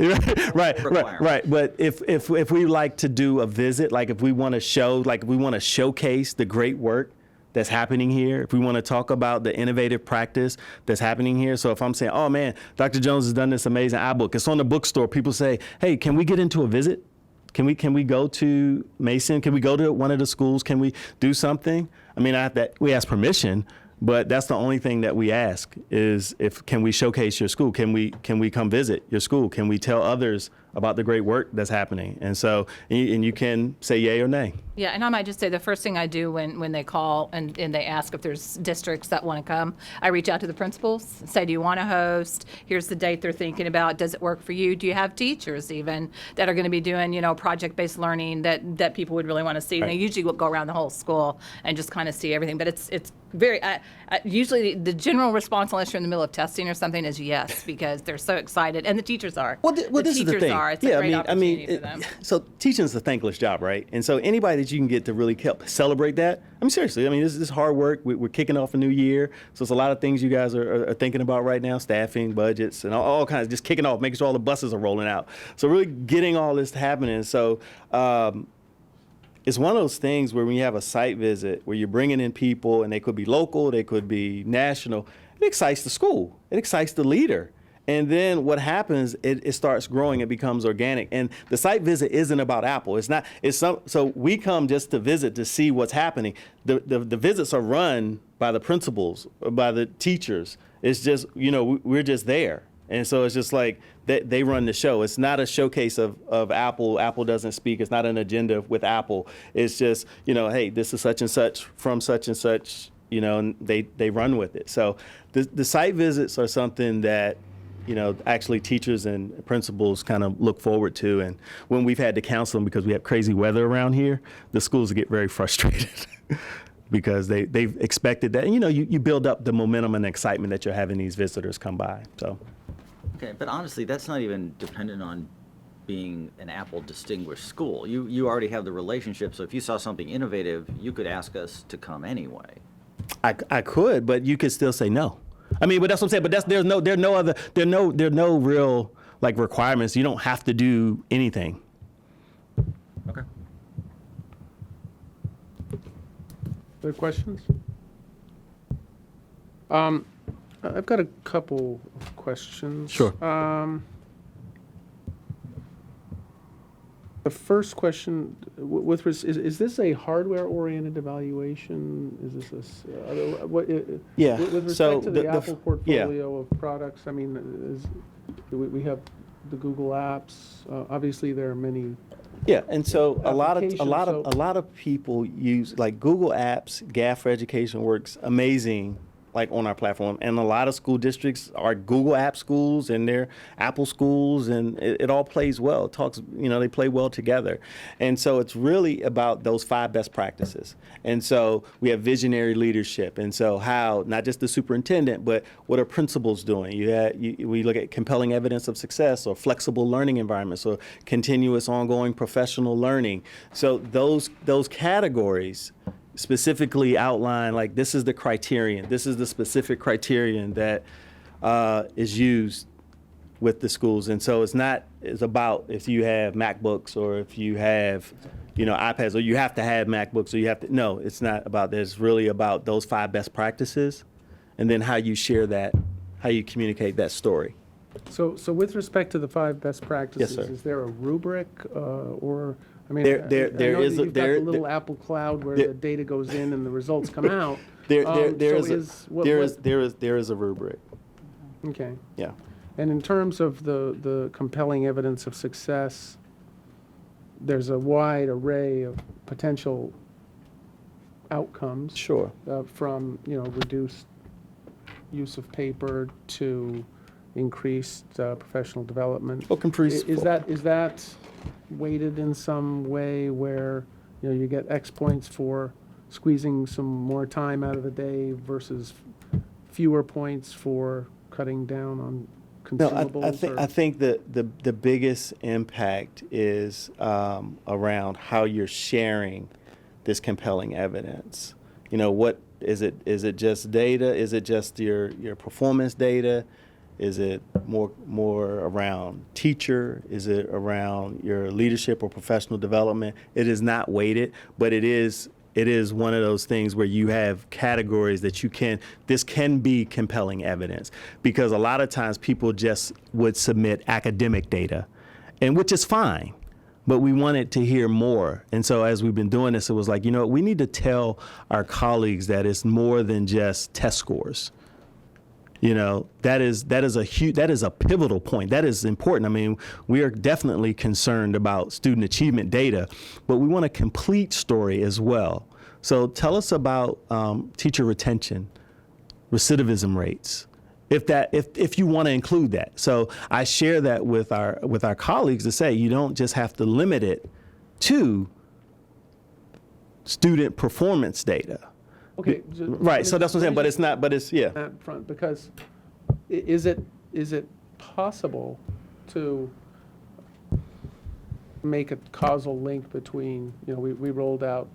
[SPEAKER 8] right. But if we like to do a visit, like if we want to showcase the great work that's happening here, if we want to talk about the innovative practice that's happening here. So if I'm saying, oh man, Dr. Jones has done this amazing iBook, it's on the bookstore. People say, hey, can we get into a visit? Can we go to Mason? Can we go to one of the schools? Can we do something? I mean, we ask permission. But that's the only thing that we ask is can we showcase your school? Can we come visit your school? Can we tell others about the great work that's happening? And so, and you can say yay or nay.
[SPEAKER 7] Yeah, and I might just say the first thing I do when they call and they ask if there's districts that want to come, I reach out to the principals, say, do you want to host? Here's the date they're thinking about. Does it work for you? Do you have teachers even that are going to be doing, project-based learning that people would really want to see? And they usually will go around the whole school and just kind of see everything. But it's very, usually the general response, unless you're in the middle of testing or something, is yes, because they're so excited. And the teachers are.
[SPEAKER 8] Well, this is the
[SPEAKER 7] teachers
[SPEAKER 8] thing.
[SPEAKER 7] are. It's a great opportunity for them.
[SPEAKER 8] So teaching is a thankless job, right? And so anybody that you can get to really help celebrate that. I mean, seriously. I mean, this is hard work. We're kicking off a new year, so it's a lot of things you guys are thinking about right now: staffing, budgets, and all kinds. Just kicking off, making sure all the buses are rolling out. So really getting all this happening. So. It's one of those things where when you have a site visit where you're bringing in people and they could be local, they could be national, it excites the school. It excites the leader. And then what happens, it starts growing, it becomes organic. And the site visit isn't about Apple. So we come just to visit to see what's happening. The visits are run by the principals, by the teachers. It's just, we're just there. And so it's just like they run the show. It's not a showcase of Apple. Apple doesn't speak. It's not an agenda with Apple. It's just, hey, this is such and such from such and such, and they run with it. So the site visits are something that, actually teachers and principals kind of look forward to. And when we've had to counsel them because we have crazy weather around here, the schools get very frustrated. Because they've expected that. And, you build up the momentum and excitement that you're having these visitors come by. So.
[SPEAKER 12] Okay, but honestly, that's not even dependent on being an Apple distinguished school. You already have the relationship, so if you saw something innovative, you could ask us to come anyway.
[SPEAKER 8] I could, but you could still say no. I mean, but that's what I'm saying. But there are no real requirements. You don't have to do anything.
[SPEAKER 12] Okay.
[SPEAKER 1] Other questions? I've got a couple of questions.
[SPEAKER 8] Sure.
[SPEAKER 1] The first question, is this a hardware-oriented evaluation? Is this
[SPEAKER 8] Yeah.
[SPEAKER 1] With
[SPEAKER 8] So
[SPEAKER 1] respect to the
[SPEAKER 8] the
[SPEAKER 1] Apple portfolio of products, I mean, we have the Google apps. Obviously, there are many.
[SPEAKER 8] Yeah, and so a lot
[SPEAKER 1] applications,
[SPEAKER 8] of people use Google Apps. GAF for Education works amazing on our platform, and a lot of school districts are Google App schools and they're Apple schools, and it all plays well. It talks, they play well together, and so it's really about those 5 best practices. And so we have visionary leadership, and so how not just the superintendent, but what are principals doing? We look at compelling evidence of success, or flexible learning environments, or continuous ongoing professional learning. So those categories specifically outline this is the criterion. This is the specific criterion that is used with the schools. And so it's about if you have MacBooks or if you have iPads, or you have to have MacBooks, or you have to. No, it's not about that. It's really about those 5 best practices, and then how you share that, how you communicate that story.
[SPEAKER 1] So with respect to the 5 best practices,
[SPEAKER 8] Yes, sir.
[SPEAKER 1] is there a rubric or? I mean,
[SPEAKER 8] There
[SPEAKER 1] I know
[SPEAKER 8] is
[SPEAKER 1] that you've got the little Apple Cloud where the data goes in and the results come out.
[SPEAKER 8] There is a rubric.
[SPEAKER 1] Okay.
[SPEAKER 8] Yeah.
[SPEAKER 1] And in terms of the compelling evidence of success, there's a wide array of potential outcomes.
[SPEAKER 8] Sure.
[SPEAKER 1] From reduced use of paper to increased professional development. Is that weighted in some way where you get X points for squeezing some more time out of the day versus fewer points for cutting down on consumables?
[SPEAKER 8] No, I think that the biggest impact is around how you're sharing this compelling evidence. What is it? Is it just data? Is it just your performance data? Is it more around teacher? Is it around your leadership or professional development? It is not weighted, but it is one of those things where you have categories that this can be compelling evidence, because a lot of times people just would submit academic data, and which is fine, but we wanted to hear more. And so as we've been doing this, it was we need to tell our colleagues that it's more than just test scores. You know, that is a pivotal point. That is important. I mean, we are definitely concerned about student achievement data, but we want a complete story as well. So tell us about teacher retention, recidivism rates, if you want to include that. So I share that with our colleagues to say you don't just have to limit it to student performance data.
[SPEAKER 1] Okay.
[SPEAKER 8] Right. So that's what I'm saying. But it's not. But it's yeah.
[SPEAKER 1] That front, because is it possible to make a causal link between, you know, we rolled out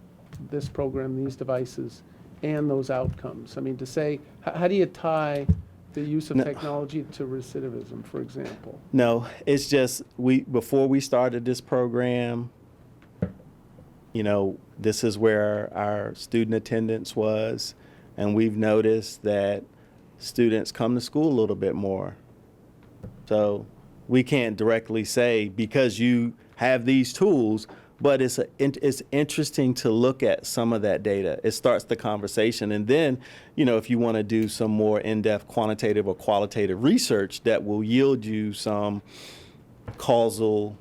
[SPEAKER 1] this program, these devices, and those outcomes? I mean, to say, how do you tie the use of technology to recidivism, for example?
[SPEAKER 8] No, it's just before we started this program, you know, this is where our student attendance was, and we've noticed that students come to school a little bit more. So we can't directly say because you have these tools, but it's interesting to look at some of that data. It starts the conversation, and then, you know, if you want to do some more in-depth quantitative or qualitative research that will yield you some causal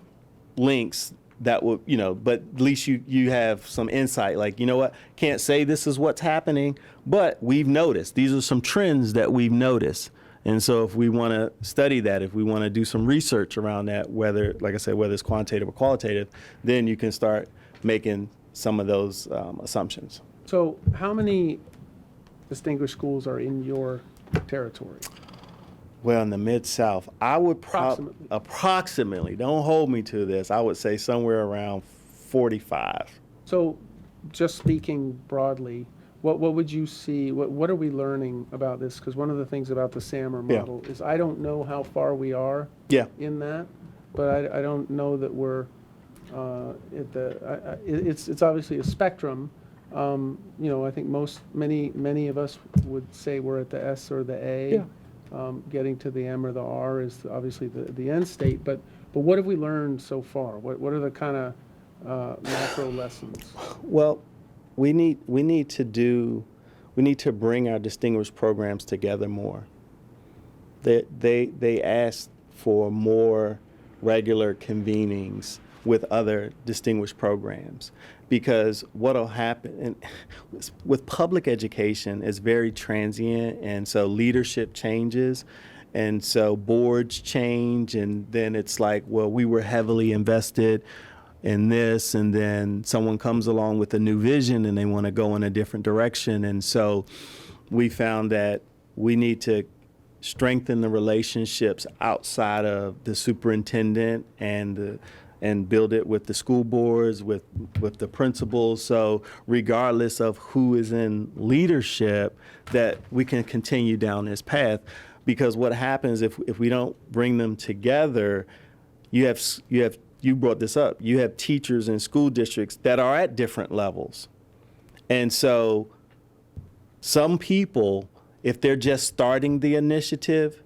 [SPEAKER 8] links that will, you know, but at least you have some insight, like, you know what, can't say this is what's happening, but we've noticed, these are some trends that we've noticed. And so if we want to study that, if we want to do some research around that, whether, like I said, whether it's quantitative or qualitative, then you can start making some of those assumptions.
[SPEAKER 1] So how many distinguished schools are in your territory?
[SPEAKER 8] Well, in the Mid-South, I would approximately, don't hold me to this, I would say somewhere around 45.
[SPEAKER 1] So just speaking broadly, what would you see, what are we learning about this? Because one of the things about the SAMR model is I don't know how far we are in that, but I don't know that we're at the, it's obviously a spectrum. You know, I think many of us would say we're at the S or the A.
[SPEAKER 8] Yeah.
[SPEAKER 1] Getting to the M or the R is obviously the end state, but what have we learned so far? What are the kind of macro lessons?
[SPEAKER 8] Well, we need to bring our distinguished programs together more. They ask for more regular convenings with other distinguished programs, because what'll happen with public education is very transient, and so leadership changes, and so boards change, and then it's like, well, we were heavily invested in this, and then someone comes along with a new vision and they want to go in a different direction. And so we found that we need to strengthen the relationships outside of the superintendent and build it with the school boards, with the principals. So regardless of who is in leadership, that we can continue down this path. Because what happens if we don't bring them together, you brought this up, you have teachers in school districts that are at different levels. And so some people, if they're just starting the initiative,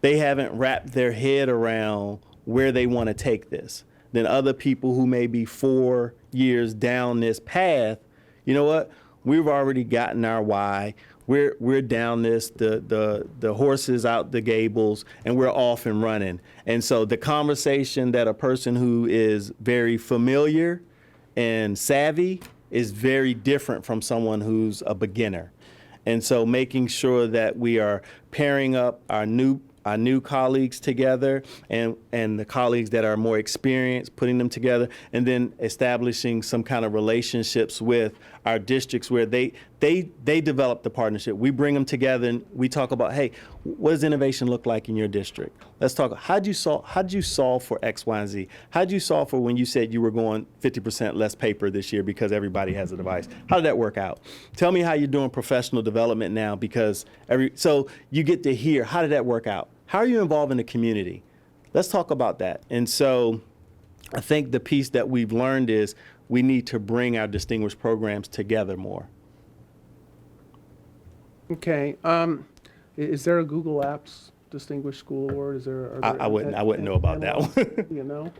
[SPEAKER 8] they haven't wrapped their head around where they want to take this. Then other people who may be 4 years down this path, you know what? We've already gotten our why. We're down this, the horses out the gables, and we're off and running. And so the conversation that a person who is very familiar and savvy is very different from someone who's a beginner. And so making sure that we are pairing up our new colleagues together and the colleagues that are more experienced, putting them together, and then establishing some kind of relationships with our districts where they develop the partnership. We bring them together and we talk about, hey, what does innovation look like in your district? Let's talk, how'd you solve for X, Y, and Z? How'd you solve for when you said you were going 50% less paper this year because everybody has a device? How did that work out? Tell me how you're doing professional development now, because so you get to hear, how did that work out? How are you involving the community? Let's talk about that. And so I think the piece that we've learned is we need to bring our distinguished programs together more.
[SPEAKER 1] Okay. Is there a Google Apps Distinguished School Award? Is there?
[SPEAKER 8] I wouldn't know about that one.
[SPEAKER 1] You know?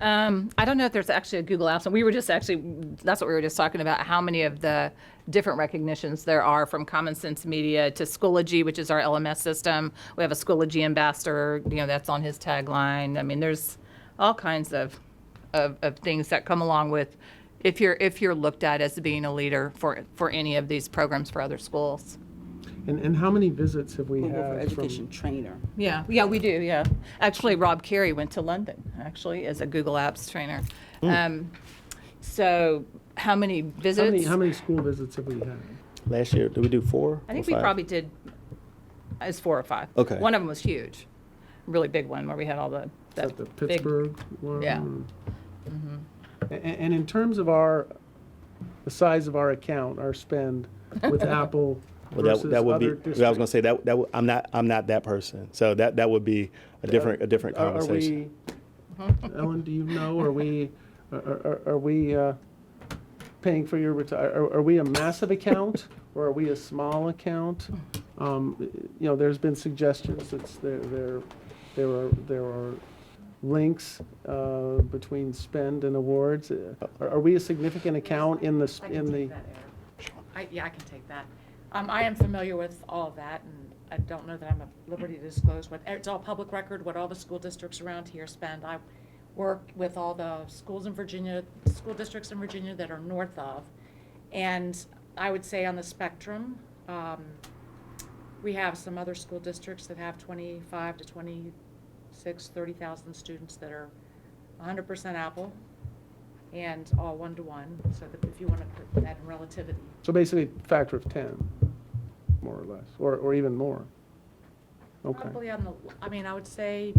[SPEAKER 7] I don't know if there's actually a Google Apps, and we were just actually, that's what we were just talking about, how many of the different recognitions there are, from Common Sense Media to Schoology, which is our LMS system. We have a Schoology ambassador, that's on his tagline. I mean, there's all kinds of things that come along with if you're looked at as being a leader for any of these programs for other schools.
[SPEAKER 1] And how many visits have we
[SPEAKER 11] Google for
[SPEAKER 1] had
[SPEAKER 11] education
[SPEAKER 1] from?
[SPEAKER 11] trainer.
[SPEAKER 7] Yeah, we do, yeah. Actually, Rob Carey went to London, actually, as a Google Apps trainer. So how many visits?
[SPEAKER 1] How many school visits have we had?
[SPEAKER 8] Last year, did we do 4?
[SPEAKER 7] I think
[SPEAKER 8] or
[SPEAKER 7] we
[SPEAKER 8] 5?
[SPEAKER 7] probably did, as 4 or 5.
[SPEAKER 8] Okay.
[SPEAKER 7] One of them was huge, really big one, where we had all the,
[SPEAKER 1] Is
[SPEAKER 7] that
[SPEAKER 1] that the
[SPEAKER 7] big-
[SPEAKER 1] Pittsburgh one?
[SPEAKER 7] Yeah.
[SPEAKER 1] And in terms of the size of our account, our spend with Apple
[SPEAKER 8] Well,
[SPEAKER 1] versus
[SPEAKER 8] that would
[SPEAKER 1] other
[SPEAKER 8] be. I
[SPEAKER 1] districts.
[SPEAKER 8] was going to say that I'm not that person. So that would be a different conversation.
[SPEAKER 1] Ellen, do you know? Are we paying for your are we a massive account or are we a small account? There's been suggestions that there are links between spend and awards. Are we a significant account in the
[SPEAKER 13] I can take that, Eric. I can take that. I am familiar with all of that, and I don't know that I'm at liberty to disclose it's all public record, what all the school districts around here spend. I work with all the schools in Virginia, school districts in Virginia that are north of, and I would say on the spectrum, we have some other school districts that have 25 to 30,000 students that are 100% Apple and all one-to-one, so that if you want to put that in relativity.
[SPEAKER 1] So basically, factor of 10, more or less, or even more. Okay.
[SPEAKER 13] Probably I would say,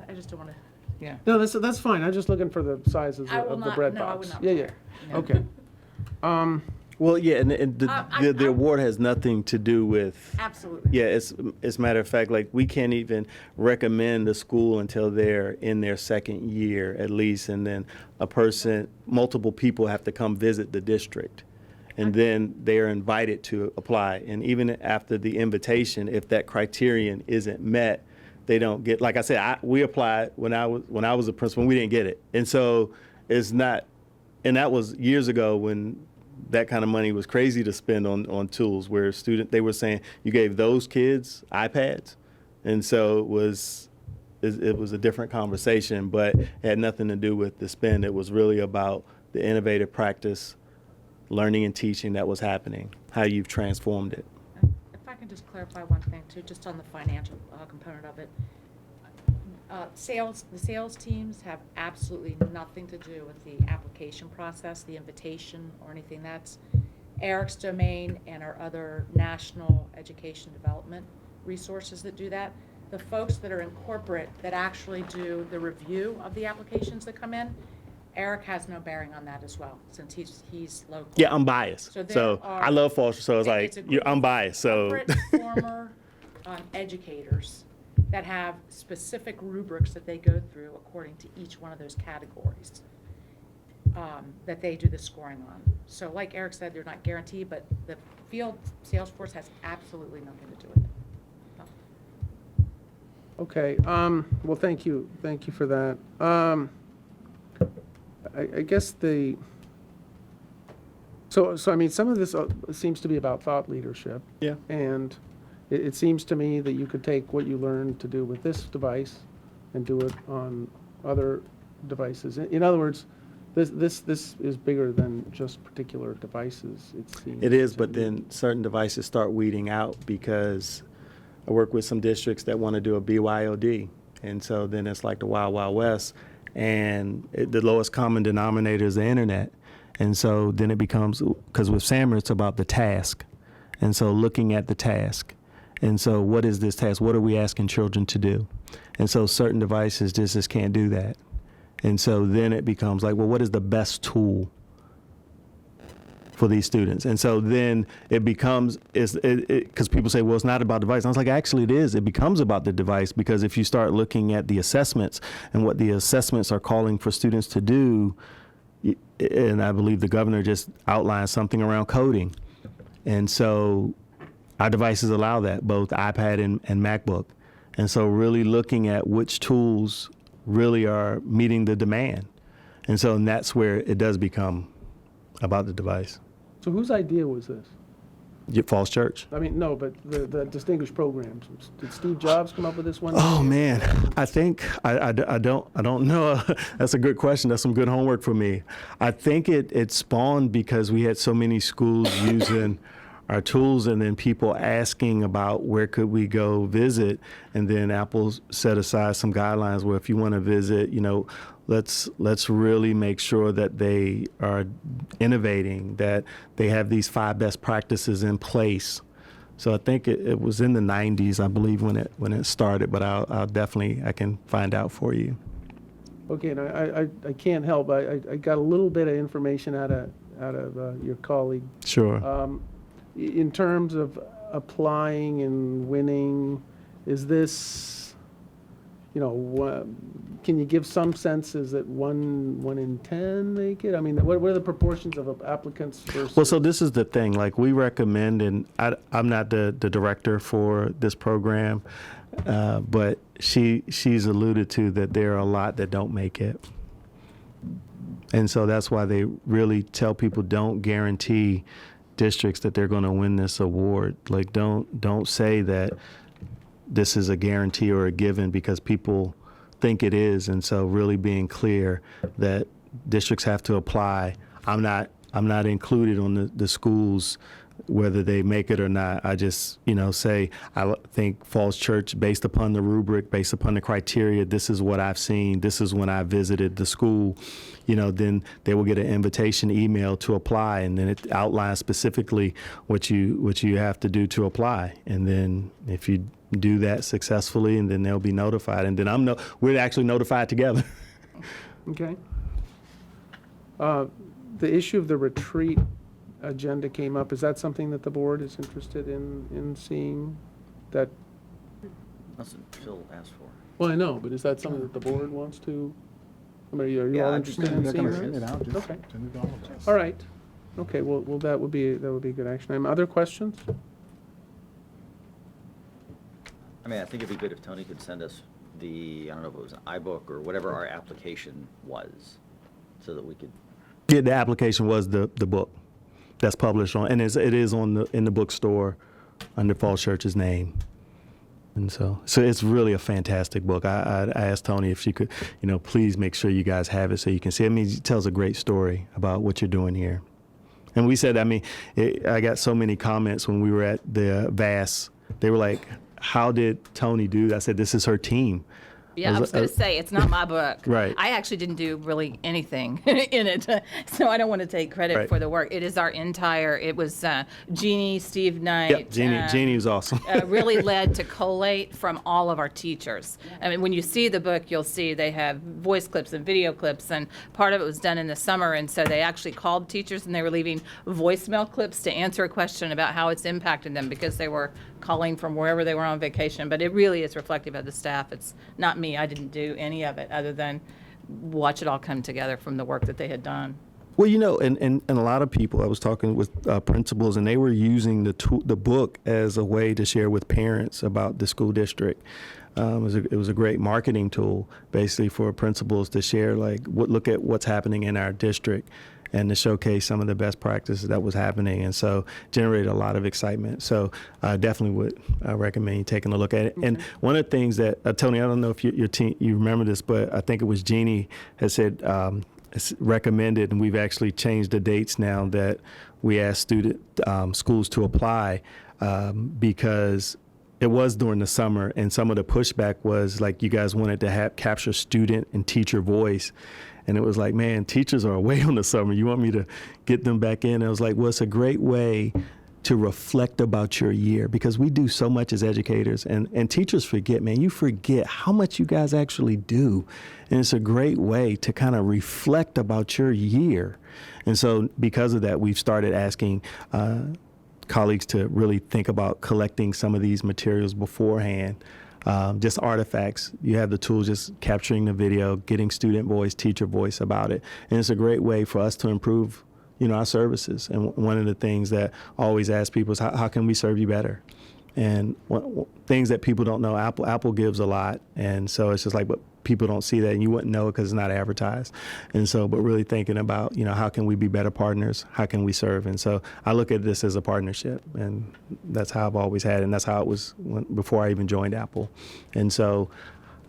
[SPEAKER 13] I just don't want to.
[SPEAKER 7] Yeah.
[SPEAKER 1] No, that's fine. I'm just looking for the sizes
[SPEAKER 13] I will
[SPEAKER 1] of the
[SPEAKER 13] not-
[SPEAKER 1] bread
[SPEAKER 13] no, I
[SPEAKER 1] box.
[SPEAKER 13] would not
[SPEAKER 1] Yeah, yeah.
[SPEAKER 13] share. No.
[SPEAKER 1] Okay.
[SPEAKER 8] Well, yeah, and the
[SPEAKER 13] I-
[SPEAKER 8] award has nothing to do with.
[SPEAKER 13] Absolutely.
[SPEAKER 8] Yeah, it's a matter of fact, like we can't even recommend a school until they're in their second year at least, and then multiple people have to come visit the district, and then they are invited to apply. And even after the invitation, if that criterion isn't met, they don't get. Like I said, we applied when I was a principal, and we didn't get it, and so it's not. And that was years ago when that kind of money was crazy to spend on tools where they were saying you gave those kids iPads. And so it was a different conversation, but it had nothing to do with the spend. It was really about the innovative practice, learning and teaching that was happening, how you've transformed it.
[SPEAKER 13] If I can just clarify one thing too, just on the financial component of it. The sales teams have absolutely nothing to do with the application process, the invitation or anything. That's Eric's domain and our other national education development resources that do that. The folks that are in corporate that actually do the review of the applications that come in, Eric has no bearing on that as well, since he's local.
[SPEAKER 8] Yeah, I'm biased.
[SPEAKER 13] So there
[SPEAKER 8] So
[SPEAKER 13] are-
[SPEAKER 8] I love Foster, so it's like,
[SPEAKER 13] a group
[SPEAKER 8] I'm
[SPEAKER 13] of
[SPEAKER 8] biased, so.
[SPEAKER 13] corporate former educators that have specific rubrics that they go through according to each one of those categories that they do the scoring on. So like Eric said, they're not guaranteed, but the field sales force has absolutely nothing to do with it.
[SPEAKER 1] Okay, well, thank you for that. I guess so I mean, some of this seems to be about thought leadership.
[SPEAKER 8] Yeah.
[SPEAKER 1] And it seems to me that you could take what you learned to do with this device and do it on other devices. In other words, this is bigger than just particular devices, it seems.
[SPEAKER 8] It is,
[SPEAKER 1] to
[SPEAKER 8] but
[SPEAKER 1] me.
[SPEAKER 8] then certain devices start weeding out because I work with some districts that want to do a BYOD. And so then it's like the Wild Wild West, and the lowest common denominator is the internet. And so then it becomes, because with SAMR, it's about the task. And so looking at the task. And so what is this task? What are we asking children to do? And so certain devices just can't do that. And so then it becomes like, well, what is the best tool for these students? And so then it becomes, because people say, well, it's not about device. And I was like, actually it is. It becomes about the device, because if you start looking at the assessments and what the assessments are calling for students to do, and I believe the governor just outlined something around coding. And so our devices allow that, both iPad and MacBook. And so really looking at which tools really are meeting the demand. And so that's where it does become about the device.
[SPEAKER 1] So whose idea was this?
[SPEAKER 8] Falls Church.
[SPEAKER 1] I mean, no, but the distinguished programs. Did Steve Jobs come up with this one?
[SPEAKER 8] Oh man, I think I don't know. That's a good question. That's some good homework for me. I think it spawned because we had so many schools using our tools, and then people asking about where could we go visit, and then Apple set aside some guidelines where if you want to visit, let's really make sure that they are innovating, that they have these 5 best practices in place. So I think it was in the 90s, I believe, when it started, but I'll definitely, I can find out for you.
[SPEAKER 1] Okay, and I can't help. I got a little bit of information out of your colleague.
[SPEAKER 8] Sure.
[SPEAKER 1] In terms of applying and winning, is this, can you give some sense? Is it one in 10 make it? I mean, what are the proportions of applicants versus?
[SPEAKER 8] Well, so this is the thing. Like, we recommend, and I'm not the director for this program, but she's alluded to that there are a lot that don't make it. And so that's why they really tell people, don't guarantee districts that they're going to win this award. Like, don't say that this is a guarantee or a given, because people think it is. And so really being clear that districts have to apply. I'm not included on the schools whether they make it or not. I just, say, I think Falls Church, based upon the rubric, based upon the criteria, this is what I've seen, this is when I visited the school, then they will get an invitation email to apply, and then it outlines specifically what you have to do to apply. And then if you do that successfully, and then they'll be notified, and then we're actually notified together.
[SPEAKER 1] Okay. The issue of the retreat agenda came up. Is that something that the board is interested in seeing? That?
[SPEAKER 12] That's what Phil asked for.
[SPEAKER 1] Well, I know, but is that something that the board wants to? Are you all interested in seeing that? Okay. All right. Okay. Well, that would be a good action item. Other questions?
[SPEAKER 12] I mean, I think it'd be good if Tony could send us I don't know if it was an iBook or whatever our application was, so that we could.
[SPEAKER 8] Yeah, the application was the book that's published on, and it is in the bookstore under Falls Church's name. And so it's really a fantastic book. I asked Tony if she could, please make sure you guys have it so you can see. I mean, it tells a great story about what you're doing here. And we said, I got so many comments when we were at the VAS. They were like, how did Tony do that? I said, this is her team.
[SPEAKER 7] Yeah, I was going to say, it's not my book.
[SPEAKER 8] Right.
[SPEAKER 7] I actually didn't do really anything in it, so I don't want to take credit for the work. It is it was Jeannie, Steve Knight.
[SPEAKER 8] Yep, Jeannie was awesome.
[SPEAKER 7] Really led to collate from all of our teachers. I mean, when you see the book, you'll see they have voice clips and video clips, and part of it was done in the summer, and so they actually called teachers, and they were leaving voicemail clips to answer a question about how it's impacted them, because they were calling from wherever they were on vacation. But it really is reflective of the staff. It's not me. I didn't do any of it other than watch it all come together from the work that they had done.
[SPEAKER 8] Well, and a lot of people, I was talking with principals, and they were using the book as a way to share with parents about the school district. It was a great marketing tool, basically, for principals to share, look at what's happening in our district, and to showcase some of the best practices that was happening, and so generated a lot of excitement. So I definitely would recommend you taking a look at it. Okay. And one of the things that, Tony, I don't know if your team, you remember this, but I think it was Jeannie has said, recommended, and we've actually changed the dates now that we ask schools to apply, because it was during the summer, and some of the pushback was like, you guys wanted to capture student and teacher voice. And it was like, man, teachers are away on the summer. You want me to get them back in? And I was like, well, it's a great way to reflect about your year, because we do so much as educators, and teachers forget, man, you forget how much you guys actually do. And it's a great way to kind of reflect about your year. And so because of that, we've started asking colleagues to really think about collecting some of these materials beforehand. Just artifacts. You have the tools, just capturing the video, getting student voice, teacher voice about it. And it's a great way for us to improve, our services. And one of the things that I always ask people is, how can we serve you better? And things that people don't know, Apple gives a lot, and so it's just like, but people don't see that, and you wouldn't know it because it's not advertised. And so, but really thinking about, how can we be better partners? How can we serve? And so I look at this as a partnership, and that's how I've always had it, and that's how it was before I even joined Apple. And so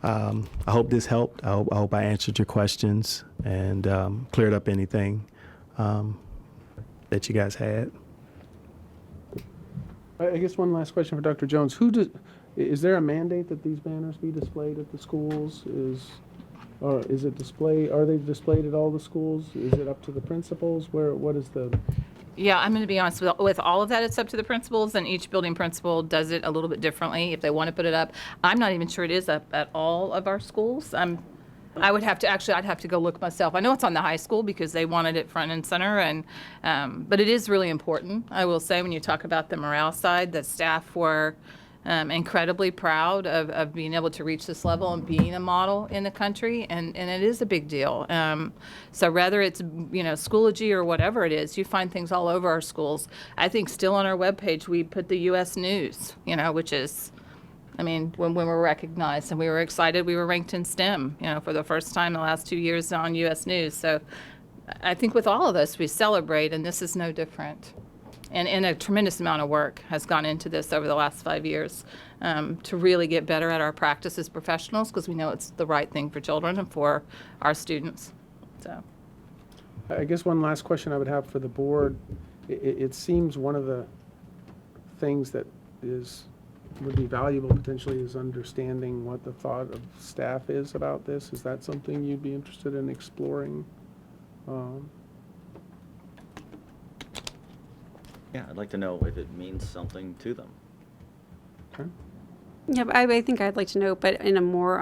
[SPEAKER 8] I hope this helped. I hope I answered your questions and cleared up anything that you guys had.
[SPEAKER 1] I guess one last question for Dr. Jones. Is there a mandate that these banners be displayed at the schools? Are they displayed at all the schools? Is it up to the principals? What is the?
[SPEAKER 7] Yeah, I'm going to be honest with all of that. It's up to the principals, and each building principal does it a little bit differently if they want to put it up. I'm not even sure it is up at all of our schools. I'd have to go look myself. I know it's on the high school because they wanted it front and center, and but it is really important. I will say, when you talk about the morale side, the staff were incredibly proud of being able to reach this level and being a model in the country, and it is a big deal. So whether it's Schoology or whatever it is, you find things all over our schools. I think still on our webpage we put the U.S. News, which is, when we're recognized, and we were excited, we were ranked in STEM, for the first time in the last 2 years on U.S. News. So I think with all of this, we celebrate, and this is no different. And a tremendous amount of work has gone into this over the last 5 years to really get better at our practice as professionals, because we know it's the right thing for children and for our students. So,
[SPEAKER 1] I guess one last question I would have for the board. It seems one of the things that would be valuable potentially is understanding what the thought of staff is about this. Is that something you'd be interested in exploring?
[SPEAKER 12] Yeah, I'd like to know if it means something to them.
[SPEAKER 1] Okay.
[SPEAKER 9] Yeah, but I think I'd like to know, but in a more,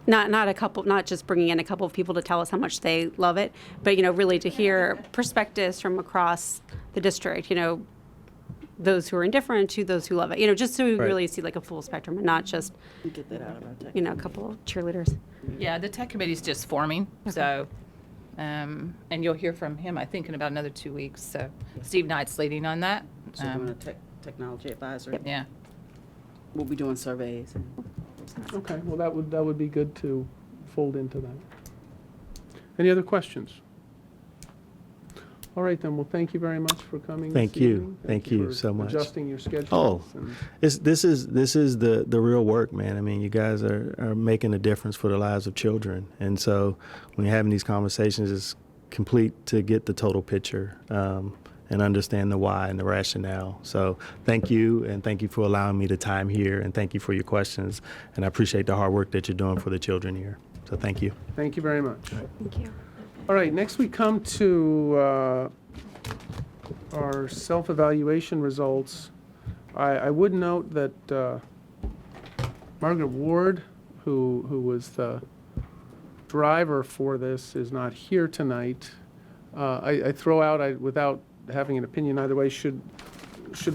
[SPEAKER 9] not just bringing in a couple of people to tell us how much they love it, but, really to hear perspectives from across the district, those who are indifferent to those who love it, just so we really see like a full spectrum and not just,
[SPEAKER 11] We get that out of our tech.
[SPEAKER 9] a couple of cheerleaders.
[SPEAKER 7] yeah, the tech committee's just forming, so, and you'll hear from him, I think, in about another 2 weeks. So Steve Knight's leading on that.
[SPEAKER 11] So doing a technology advisory.
[SPEAKER 7] Yeah.
[SPEAKER 11] We'll be doing surveys.
[SPEAKER 1] Okay, well, that would be good to fold into that. Any other questions? All right, then. Well, thank you very much for coming.
[SPEAKER 8] Thank
[SPEAKER 1] this
[SPEAKER 8] you.
[SPEAKER 1] evening.
[SPEAKER 8] Thank you
[SPEAKER 1] for
[SPEAKER 8] so much.
[SPEAKER 1] Adjusting your schedule.
[SPEAKER 8] Oh, this is the real work, man. You guys are making a difference for the lives of children, and so when you're having these conversations, it's complete to get the total picture and understand the why and the rationale. So thank you, and thank you for allowing me the time here, and thank you for your questions, and I appreciate the hard work that you're doing for the children here. So thank you.
[SPEAKER 1] Thank you very much.
[SPEAKER 9] Thank you.
[SPEAKER 1] All right, next we come to our self-evaluation results. I would note that Margaret Ward, who was the driver for this, is not here tonight. I throw out, without having an opinion either way, should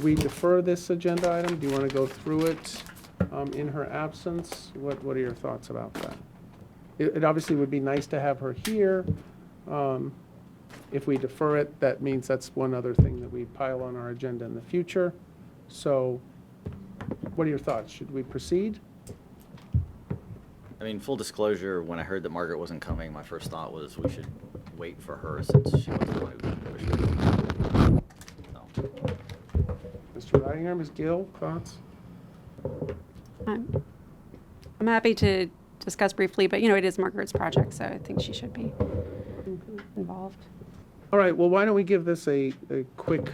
[SPEAKER 1] we defer this agenda item? Do you want to go through it in her absence? What are your thoughts about that? It obviously would be nice to have her here. If we defer it, that means that's one other thing that we pile on our agenda in the future. So what are your thoughts? Should we proceed?
[SPEAKER 12] Full disclosure, when I heard that Margaret wasn't coming, my first thought was we should wait for her since she wasn't the one who pushed it.
[SPEAKER 1] Mr. Reidinger, Ms. Gill, thoughts?
[SPEAKER 9] I'm happy to discuss briefly, but it is Margaret's project, so I think she should be involved.
[SPEAKER 1] All right, well, why don't we give this a quick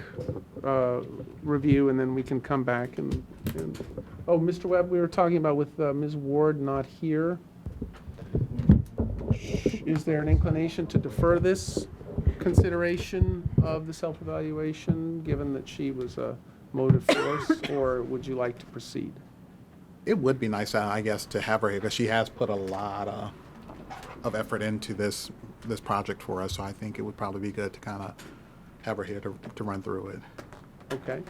[SPEAKER 1] review, and then we can come back and oh, Mr. Webb, we were talking about with Ms. Ward not here. Is there an inclination to defer this consideration of the self-evaluation, given that she was a motive force, or would you like to proceed?
[SPEAKER 14] It would be nice, I guess, to have her here, because she has put a lot of effort into this project for us, so I think it would probably be good to kind of have her here to run through it.
[SPEAKER 1] Okay.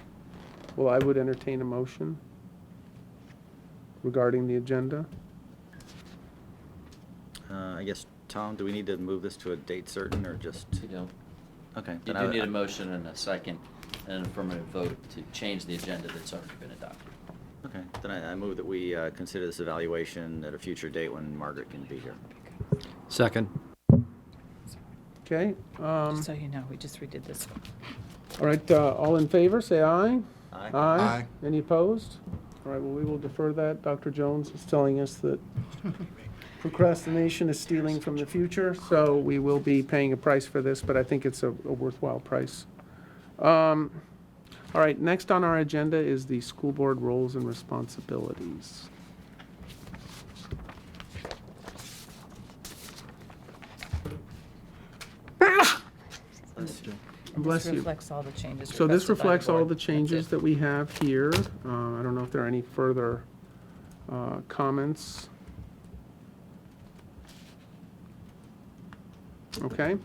[SPEAKER 1] Well, I would entertain a motion regarding the agenda.
[SPEAKER 12] I guess, Tom, do we need to move this to a date certain or just?
[SPEAKER 15] You don't.
[SPEAKER 12] Okay.
[SPEAKER 15] You
[SPEAKER 12] then
[SPEAKER 15] do need a motion and a second an affirmative vote to change the agenda that's already been adopted.
[SPEAKER 12] Okay, then I move that we consider this evaluation at a future date when Margaret can be here.
[SPEAKER 10] Second.
[SPEAKER 1] Okay,
[SPEAKER 7] Just so you know, we just redid this one.
[SPEAKER 1] all right, all in favor, say aye.
[SPEAKER 12] Aye.
[SPEAKER 14] Aye.
[SPEAKER 1] Any opposed? All right, well, we will defer that. Dr. Jones is telling us that procrastination is stealing from the future, so we will be paying a price for this, but I think it's a worthwhile price. All right, next on our agenda is the school board roles and responsibilities. Bless
[SPEAKER 7] This
[SPEAKER 1] you.
[SPEAKER 7] reflects all the changes.
[SPEAKER 1] So this
[SPEAKER 7] requested by the
[SPEAKER 1] reflects all
[SPEAKER 7] board.
[SPEAKER 1] the
[SPEAKER 7] That's
[SPEAKER 1] changes
[SPEAKER 7] it.
[SPEAKER 1] that we have here. I don't know if there are any further comments. Okay.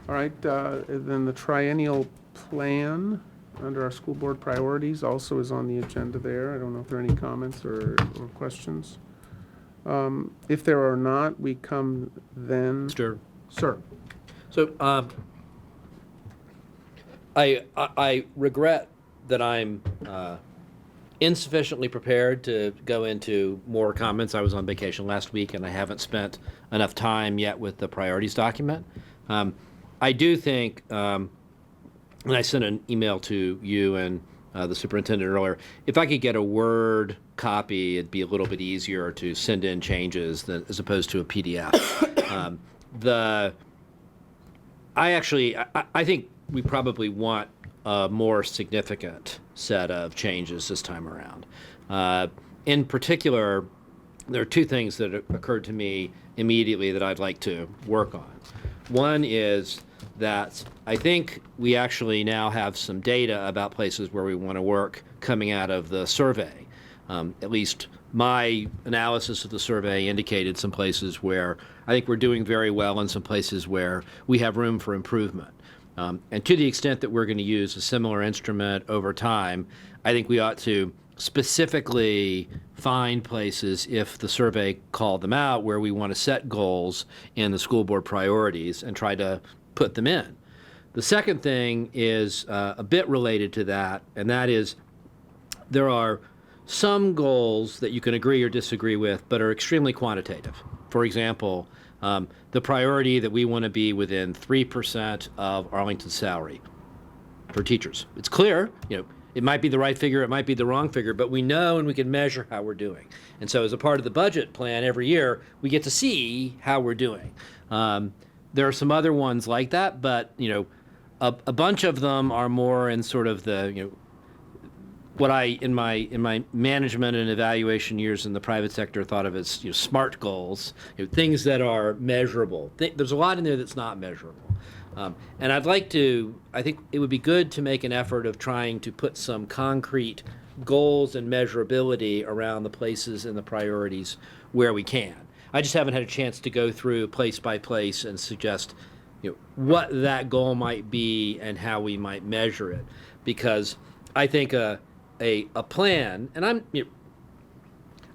[SPEAKER 1] All right, then the triennial plan under our school board priorities also is on the agenda there. I don't know if there are any comments or questions. If there are not, we come then.
[SPEAKER 10] Mr.
[SPEAKER 1] Sir.
[SPEAKER 10] So, I regret that I'm insufficiently prepared to go into more comments. I was on vacation last week, and I haven't spent enough time yet with the priorities document. I do think, and I sent an email to you and the superintendent earlier, if I could get a Word copy, it'd be a little bit easier to send in changes than, as opposed to a PDF. I think we probably want a more significant set of changes this time around. In particular, there are two things that occurred to me immediately that I'd like to work on. One is that I think we actually now have some data about places where we want to work coming out of the survey. At least my analysis of the survey indicated some places where I think we're doing very well and some places where we have room for improvement. And to the extent that we're going to use a similar instrument over time, I think we ought to specifically find places, if the survey called them out, where we want to set goals in the school board priorities and try to put them in. The second thing is a bit related to that, and that is there are some goals that you can agree or disagree with, but are extremely quantitative. For example, the priority that we want to be within 3% of Arlington's salary for teachers. It's clear, it might be the right figure, it might be the wrong figure, but we know and we can measure how we're doing. And so as a part of the budget plan every year, we get to see how we're doing. There are some other ones like that, but a bunch of them are more in sort of the what I in my management and evaluation years in the private sector thought of as SMART goals, things that are measurable. There's a lot in there that's not measurable. And I think it would be good to make an effort of trying to put some concrete goals and measurability around the places and the priorities where we can. I just haven't had a chance to go through place by place and suggest what that goal might be and how we might measure it, because I think a plan, and I'm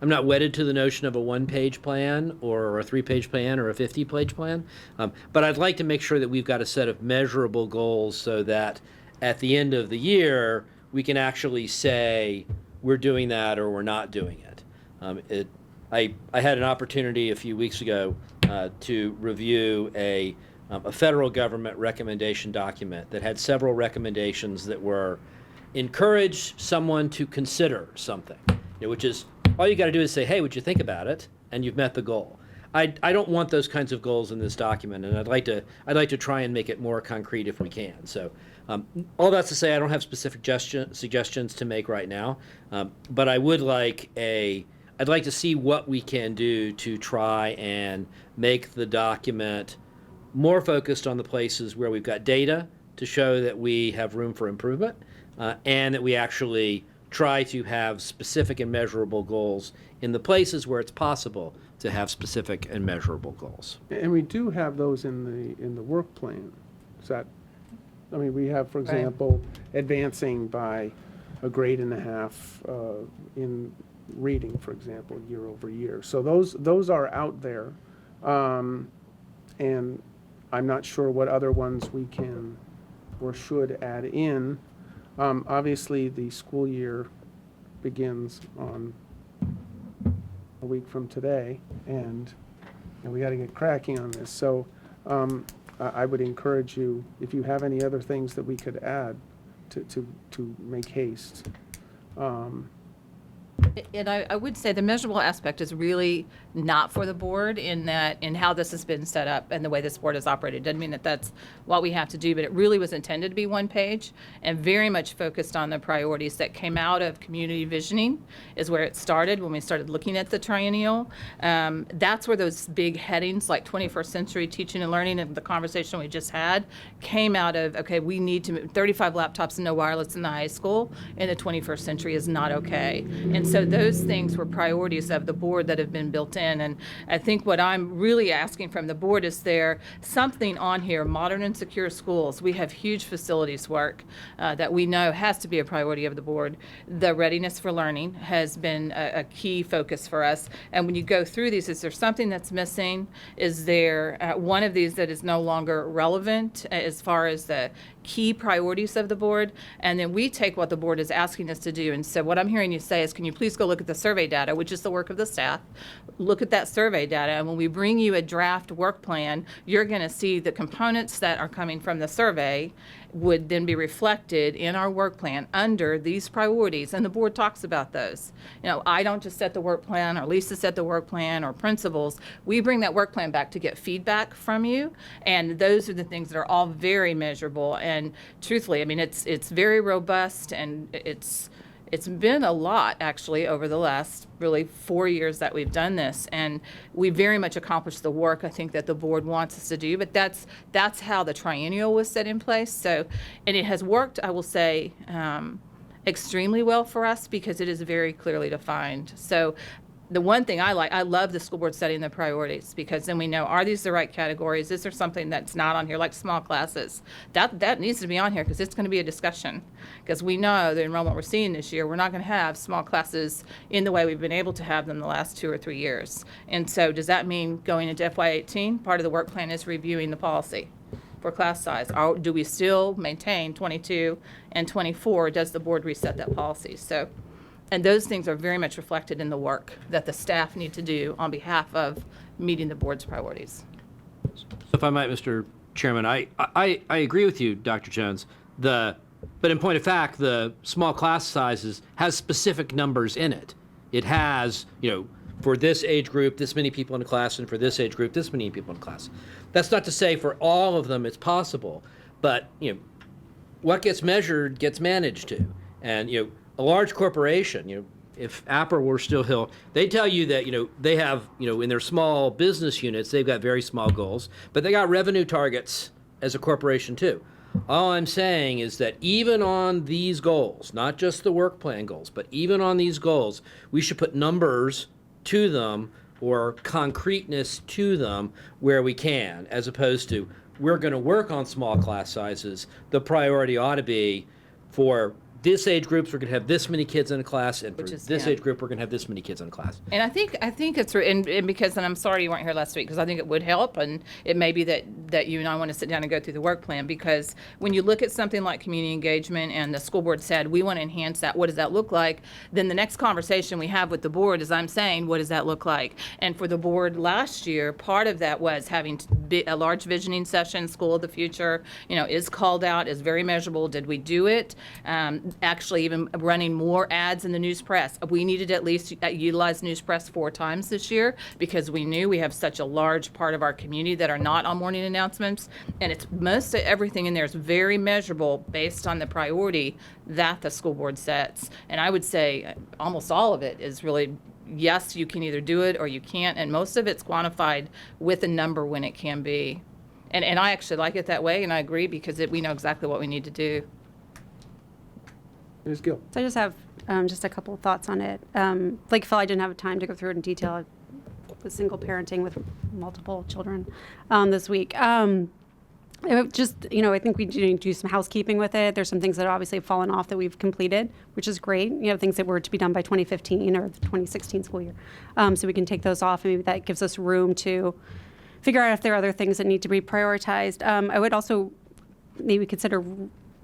[SPEAKER 10] not wedded to the notion of a one-page plan or a three-page plan or a 50-page plan, but I'd like to make sure that we've got a set of measurable goals so that at the end of the year we can actually say we're doing that or we're not doing it. I had an opportunity a few weeks ago to review a federal government recommendation document that had several recommendations that were encourage someone to consider something, which is all you got to do is say, hey, would you think about it? And you've met the goal. I don't want those kinds of goals in this document, and I'd like to try and make it more concrete if we can. So all that's to say, I don't have specific suggestions to make right now, but I'd like to see what we can do to try and make the document more focused on the places where we've got data to show that we have room for improvement, and that we actually try to have specific and measurable goals in the places where it's possible to have specific and measurable goals.
[SPEAKER 1] And we do have those in the work plan. We have, for example, advancing by a grade and a half in reading, for example, year over year. So those are out there, and I'm not sure what other ones we can or should add in. Obviously, the school year begins on a week from today, and we got to get cracking on this. So I would encourage you, if you have any other things that we could add to make haste.
[SPEAKER 7] And I would say the measurable aspect is really not for the board in how this has been set up and the way this board has operated. Doesn't mean that that's what we have to do, but it really was intended to be one page and very much focused on the priorities that came out of community visioning is where it started when we started looking at the triennial. That's where those big headings like 21st century teaching and learning and the conversation we just had came out of, okay, we need to move 35 laptops and no wireless in the high school in the 21st century is not okay. And so those things were priorities of the board that have been built in. And I think what I'm really asking from the board is there something on here, modern and secure schools. We have huge facilities work that we know has to be a priority of the board. The readiness for learning has been a key focus for us. And when you go through these, is there something that's missing? Is there one of these that is no longer relevant as far as the key priorities of the board? And then we take what the board is asking us to do. And so what I'm hearing you say is, can you please go look at the survey data, which is the work of the staff, look at that survey data, and when we bring you a draft work plan, you're going to see the components that are coming from the survey would then be reflected in our work plan under these priorities, and the board talks about those. You know, I don't just set the work plan, or Lisa set the work plan, or principals. We bring that work plan back to get feedback from you, and those are the things that are all very measurable. And truthfully, I mean, it's very robust, and it's been a lot, actually, over the last really 4 years that we've done this, and we very much accomplished the work I think that the board wants us to do, but that's how the triennial was set in place. So, and it has worked, I will say, extremely well for us because it is very clearly defined. So the one thing I love the school board setting the priorities, because then we know, are these the right categories? Is there something that's not on here, like small classes? That needs to be on here because it's going to be a discussion. Because we know the enrollment we're seeing this year, we're not going to have small classes in the way we've been able to have them the last 2 or 3 years. And so does that mean going into FY18, part of the work plan is reviewing the policy for class size? Or do we still maintain 22 and 24? Does the board reset that policy? So. And those things are very much reflected in the work that the staff need to do on behalf of meeting the board's priorities.
[SPEAKER 10] So if I might, Mr. Chairman, I agree with you, Dr. Jones. But in point of fact, the small class sizes has specific numbers in it. It has, for this age group, this many people in a class, and for this age group, this many people in a class. That's not to say for all of them it's possible, but, what gets measured gets managed to. And, a large corporation, if Apple were still here, they tell you that, they have, in their small business units, they've got very small goals, but they got revenue targets as a corporation too. All I'm saying is that even on these goals, not just the work plan goals, but even on these goals, we should put numbers to them or concreteness to them where we can, as opposed to, we're going to work on small class sizes. The priority ought to be for this age groups, we're going to have this many kids in a class, and for this age group, we're going to have this many kids in a class.
[SPEAKER 7] And I think it's, and because, and I'm sorry you weren't here last week, because I think it would help, and it may be that you and I want to sit down and go through the work plan, because when you look at something like community engagement, and the school board said, we want to enhance that, what does that look like? Then the next conversation we have with the board is I'm saying, what does that look like? And for the board last year, part of that was having a large visioning session, School of the Future, is called out, is very measurable. Did we do it? Actually even running more ads in the news press. We needed at least utilize news press 4 times this year because we knew we have such a large part of our community that are not on morning announcements, and it's most of everything in there is very measurable based on the priority that the school board sets. And I would say almost all of it is really, yes, you can either do it or you can't, and most of it's quantified with a number when it can be. And I actually like it that way, and I agree because we know exactly what we need to do.
[SPEAKER 1] Ms. Gill.
[SPEAKER 9] So I just have just a couple of thoughts on it. Like Phil, I didn't have time to go through it in detail. I was single parenting with multiple children this week. I think we need to do some housekeeping with it. There's some things that obviously have fallen off that we've completed, which is great. Things that were to be done by 2015 or the 2016 school year. So we can take those off, and maybe that gives us room to figure out if there are other things that need to be prioritized. I would also maybe consider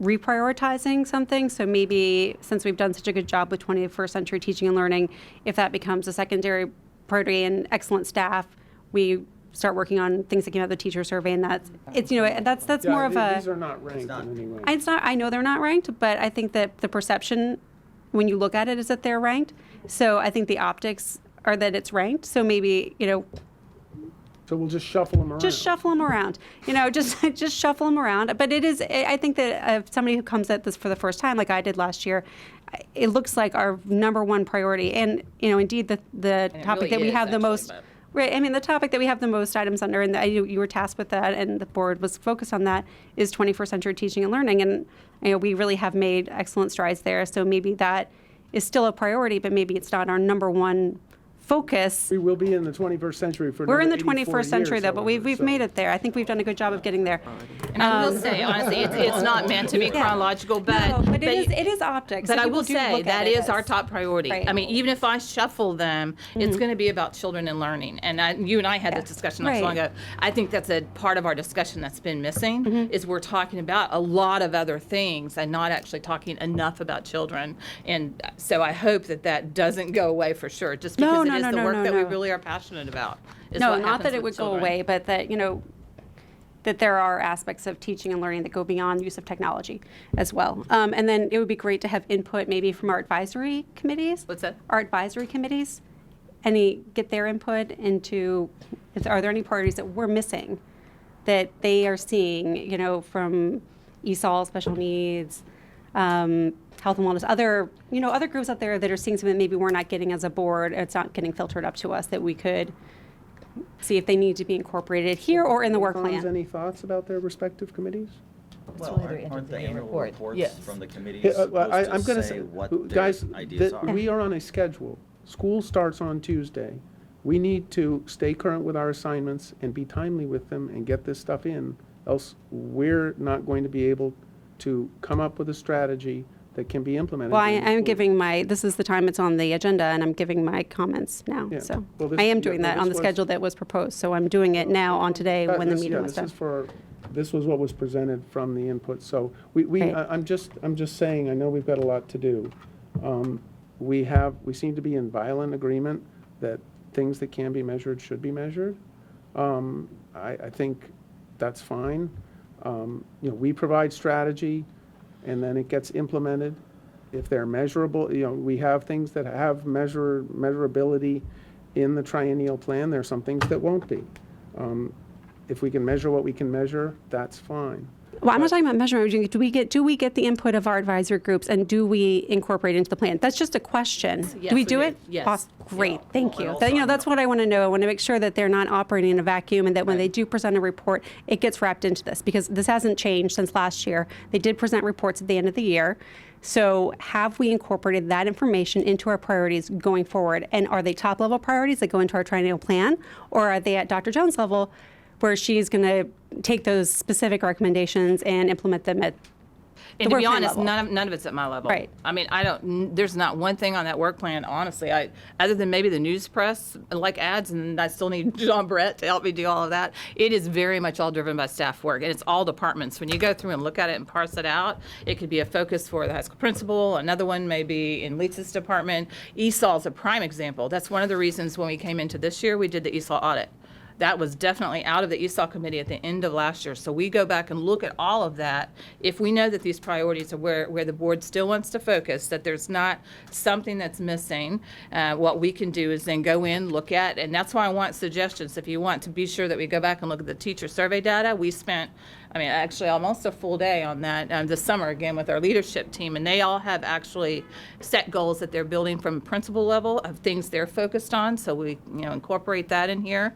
[SPEAKER 9] reprioritizing something. So maybe since we've done such a good job with 21st century teaching and learning, if that becomes a secondary priority and excellent staff, we start working on things that came out of the teacher survey, and that's
[SPEAKER 1] Yeah,
[SPEAKER 9] more of a.
[SPEAKER 1] These are not ranked in any way.
[SPEAKER 9] It's not. I know they're not ranked, but I think that the perception, when you look at it, is that they're ranked. So I think the optics are that it's ranked. So maybe
[SPEAKER 1] So we'll just shuffle them around.
[SPEAKER 9] just shuffle them around. Just shuffle them around. But it is. I think that if somebody who comes at this for the first time, like I did last year, it looks like our number one priority, and indeed the topic
[SPEAKER 7] really
[SPEAKER 9] that we
[SPEAKER 7] is,
[SPEAKER 9] have the
[SPEAKER 7] actually,
[SPEAKER 9] most.
[SPEAKER 7] but-
[SPEAKER 9] Right. I mean, the topic that we have the most items under, and you were tasked with that, and the board was focused on that, is 21st century teaching and learning. And we really have made excellent strides there. So maybe that is still a priority, but maybe it's not our number one focus.
[SPEAKER 1] We will be in the 21st century for
[SPEAKER 9] We're in the
[SPEAKER 1] another 84
[SPEAKER 9] 21st century,
[SPEAKER 1] years,
[SPEAKER 9] though, but we've
[SPEAKER 1] however, so-
[SPEAKER 9] made it there. I think we've done a good job of getting there.
[SPEAKER 7] And I will say, honestly, it's not meant to be chronological, but.
[SPEAKER 9] No, but it is optics.
[SPEAKER 7] But
[SPEAKER 9] and
[SPEAKER 7] I
[SPEAKER 9] people
[SPEAKER 7] will
[SPEAKER 9] do
[SPEAKER 7] say,
[SPEAKER 9] look at
[SPEAKER 7] that
[SPEAKER 9] it
[SPEAKER 7] is our
[SPEAKER 9] as-
[SPEAKER 7] top priority.
[SPEAKER 9] Right.
[SPEAKER 7] I mean, even if I shuffle them, it's going to be about children and learning. And you and I had this discussion not so long
[SPEAKER 9] Right.
[SPEAKER 7] ago. I think that's a part of our discussion that's been missing, is we're talking about a lot of other things and not actually talking enough about children. And so I hope that doesn't go away for sure, just because it is the work that we really are passionate about. is
[SPEAKER 9] No,
[SPEAKER 7] what
[SPEAKER 9] not
[SPEAKER 7] happens
[SPEAKER 9] that it
[SPEAKER 7] with
[SPEAKER 9] would go
[SPEAKER 7] children.
[SPEAKER 9] away, but that, that there are aspects of teaching and learning that go beyond use of technology as well. And then it would be great to have input maybe from our advisory committees.
[SPEAKER 7] What's that?
[SPEAKER 9] Our advisory committees, get their input into, are there any priorities that we're missing that they are seeing, from ESOL, special needs, health and wellness, other groups out there that are seeing something that maybe we're not getting as a board, it's not getting filtered up to us, that we could see if they need to be incorporated here or in the work
[SPEAKER 1] Cons,
[SPEAKER 9] plan.
[SPEAKER 1] any thoughts about their respective committees?
[SPEAKER 12] Well, aren't the annual reports from the committees
[SPEAKER 1] Yeah,
[SPEAKER 12] supposed
[SPEAKER 1] I'm
[SPEAKER 12] to
[SPEAKER 1] gonna
[SPEAKER 12] say what
[SPEAKER 1] guys,
[SPEAKER 12] their ideas are?
[SPEAKER 1] we are on a schedule. School starts on Tuesday. We need to stay current with our assignments and be timely with them and get this stuff in, else we're not going to be able to come up with a strategy that can be implemented.
[SPEAKER 9] Well,
[SPEAKER 1] during the
[SPEAKER 9] I'm
[SPEAKER 1] school-
[SPEAKER 9] giving this is the time it's on the agenda, and I'm giving my comments now.
[SPEAKER 1] Yeah.
[SPEAKER 9] So
[SPEAKER 1] Well, this-
[SPEAKER 9] I am
[SPEAKER 1] yeah,
[SPEAKER 9] doing
[SPEAKER 1] well,
[SPEAKER 9] that on the
[SPEAKER 1] this was-
[SPEAKER 9] schedule that was proposed. So I'm doing it now on today when the
[SPEAKER 1] This-
[SPEAKER 9] meeting
[SPEAKER 1] yeah,
[SPEAKER 9] was
[SPEAKER 1] this
[SPEAKER 9] done.
[SPEAKER 1] is this was what was presented from the input, so
[SPEAKER 9] Right.
[SPEAKER 1] I'm just saying, I know we've got a lot to do. We seem to be in violent agreement that things that can be measured should be measured. I think that's fine. We provide strategy, and then it gets implemented. If they're measurable, we have things that have measurability in the triennial plan. There are some things that won't be. If we can measure what we can measure, that's fine.
[SPEAKER 9] Well, I'm not talking about measurement. Do we get the input of our advisory groups, and do we incorporate it into the plan? That's just a question.
[SPEAKER 7] Yes,
[SPEAKER 9] do we
[SPEAKER 7] we
[SPEAKER 9] do
[SPEAKER 7] do.
[SPEAKER 9] it?
[SPEAKER 7] Yes.
[SPEAKER 9] Awesome. Great. Thank you.
[SPEAKER 12] also
[SPEAKER 9] That's what I want to know. I want to make sure that they're not operating in a vacuum, and that when they do present a report, it gets wrapped into this, because this hasn't changed since last year. They did present reports at the end of the year. So have we incorporated that information into our priorities going forward? And are they top-level priorities that go into our triennial plan, or are they at Dr. Jones' level, where she's going to take those specific recommendations and implement them at
[SPEAKER 7] And
[SPEAKER 9] the
[SPEAKER 7] to
[SPEAKER 9] work
[SPEAKER 7] be
[SPEAKER 9] plan
[SPEAKER 7] honest,
[SPEAKER 9] level?
[SPEAKER 7] none of it's at my level.
[SPEAKER 9] Right.
[SPEAKER 7] I mean, there's not one thing on that work plan, honestly, other than maybe the news press, like ads, and I still need John Brett to help me do all of that. It is very much all driven by staff work, and it's all departments. When you go through and look at it and parse it out, it could be a focus for the high school principal, another one may be in Lisa's department. ESOL is a prime example. That's one of the reasons when we came into this year, we did the ESOL audit. That was definitely out of the ESOL committee at the end of last year. So we go back and look at all of that. If we know that these priorities are where the board still wants to focus, that there's not something that's missing, what we can do is then go in, look at, and that's why I want suggestions. If you want to be sure that we go back and look at the teacher survey data, we spent, actually almost a full day on that this summer again with our leadership team, and they all have actually set goals that they're building from principal level of things they're focused on. So we incorporate that in here.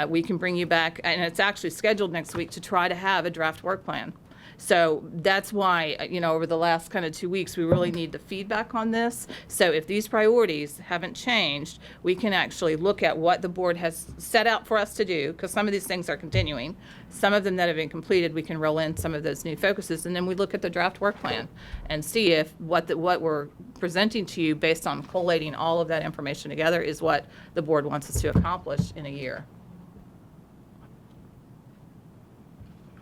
[SPEAKER 7] We can bring you back, and it's actually scheduled next week to try to have a draft work plan. So that's why, over the last kind of 2 weeks, we really need the feedback on this. So if these priorities haven't changed, we can actually look at what the board has set out for us to do, because some of these things are continuing. Some of them that have been completed, we can roll in some of those new focuses, and then we look at the draft work plan and see if what we're presenting to you based on collating all of that information together is what the board wants us to accomplish in a year.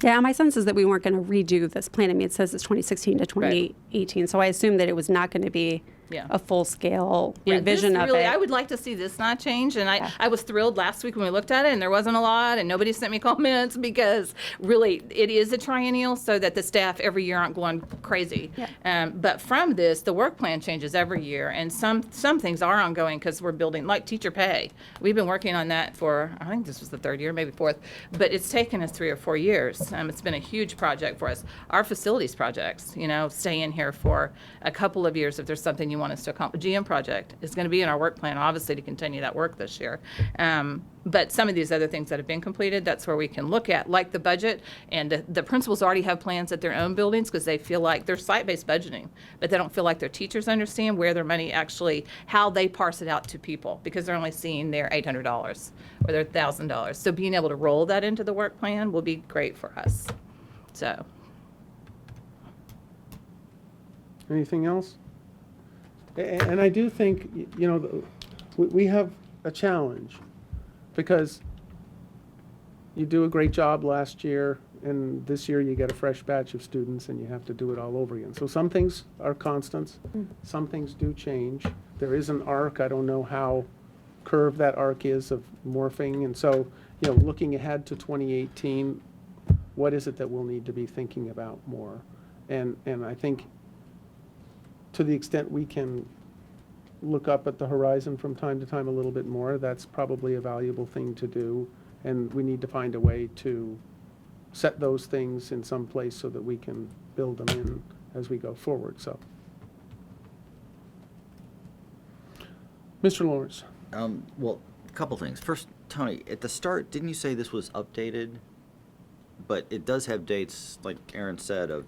[SPEAKER 9] Yeah, my sense is that we weren't going to redo this plan. I mean, it says it's 2016 to 2018, so I assumed that it was not going to be
[SPEAKER 7] Yeah.
[SPEAKER 9] a full-scale
[SPEAKER 7] Yeah,
[SPEAKER 9] revision
[SPEAKER 7] this
[SPEAKER 9] of
[SPEAKER 7] really,
[SPEAKER 9] it.
[SPEAKER 7] I would like to see this not change, and I was thrilled last week when we looked at it, and there wasn't a lot, and nobody sent me comments, because really, it is a triennial, so that the staff every year aren't going crazy. But from this, the work plan changes every year, and some things are ongoing, because we're building, like teacher pay. We've been working on that for, I think this was the third year, maybe fourth, but it's taken us 3 or 4 years. It's been a huge project for us. Our facilities projects, stay in here for a couple of years if there's something you want us to accomplish. GM project is going to be in our work plan, obviously, to continue that work this year. But some of these other things that have been completed, that's where we can look at, like the budget. And the principals already have plans at their own buildings, because they feel like they're site-based budgeting, but they don't feel like their teachers understand where their money actually, how they parse it out to people, because they're only seeing their $800 or their $1,000. So being able to roll that into the work plan will be great for us. So.
[SPEAKER 1] Anything else? And I do think, we have a challenge, because you do a great job last year, and this year you get a fresh batch of students and you have to do it all over again. So some things are constants, some things do change. There is an arc. I don't know how curved that arc is of morphing. And so, looking ahead to 2018, what is it that we'll need to be thinking about more? And I think, to the extent we can look up at the horizon from time to time a little bit more, that's probably a valuable thing to do. And we need to find a way to set those things in some place so that we can build them in as we go forward. So, Mr. Lawrence.
[SPEAKER 12] Well, a couple things. First, Tony, at the start, didn't you say this was updated? But it does have dates, like Aaron said, of,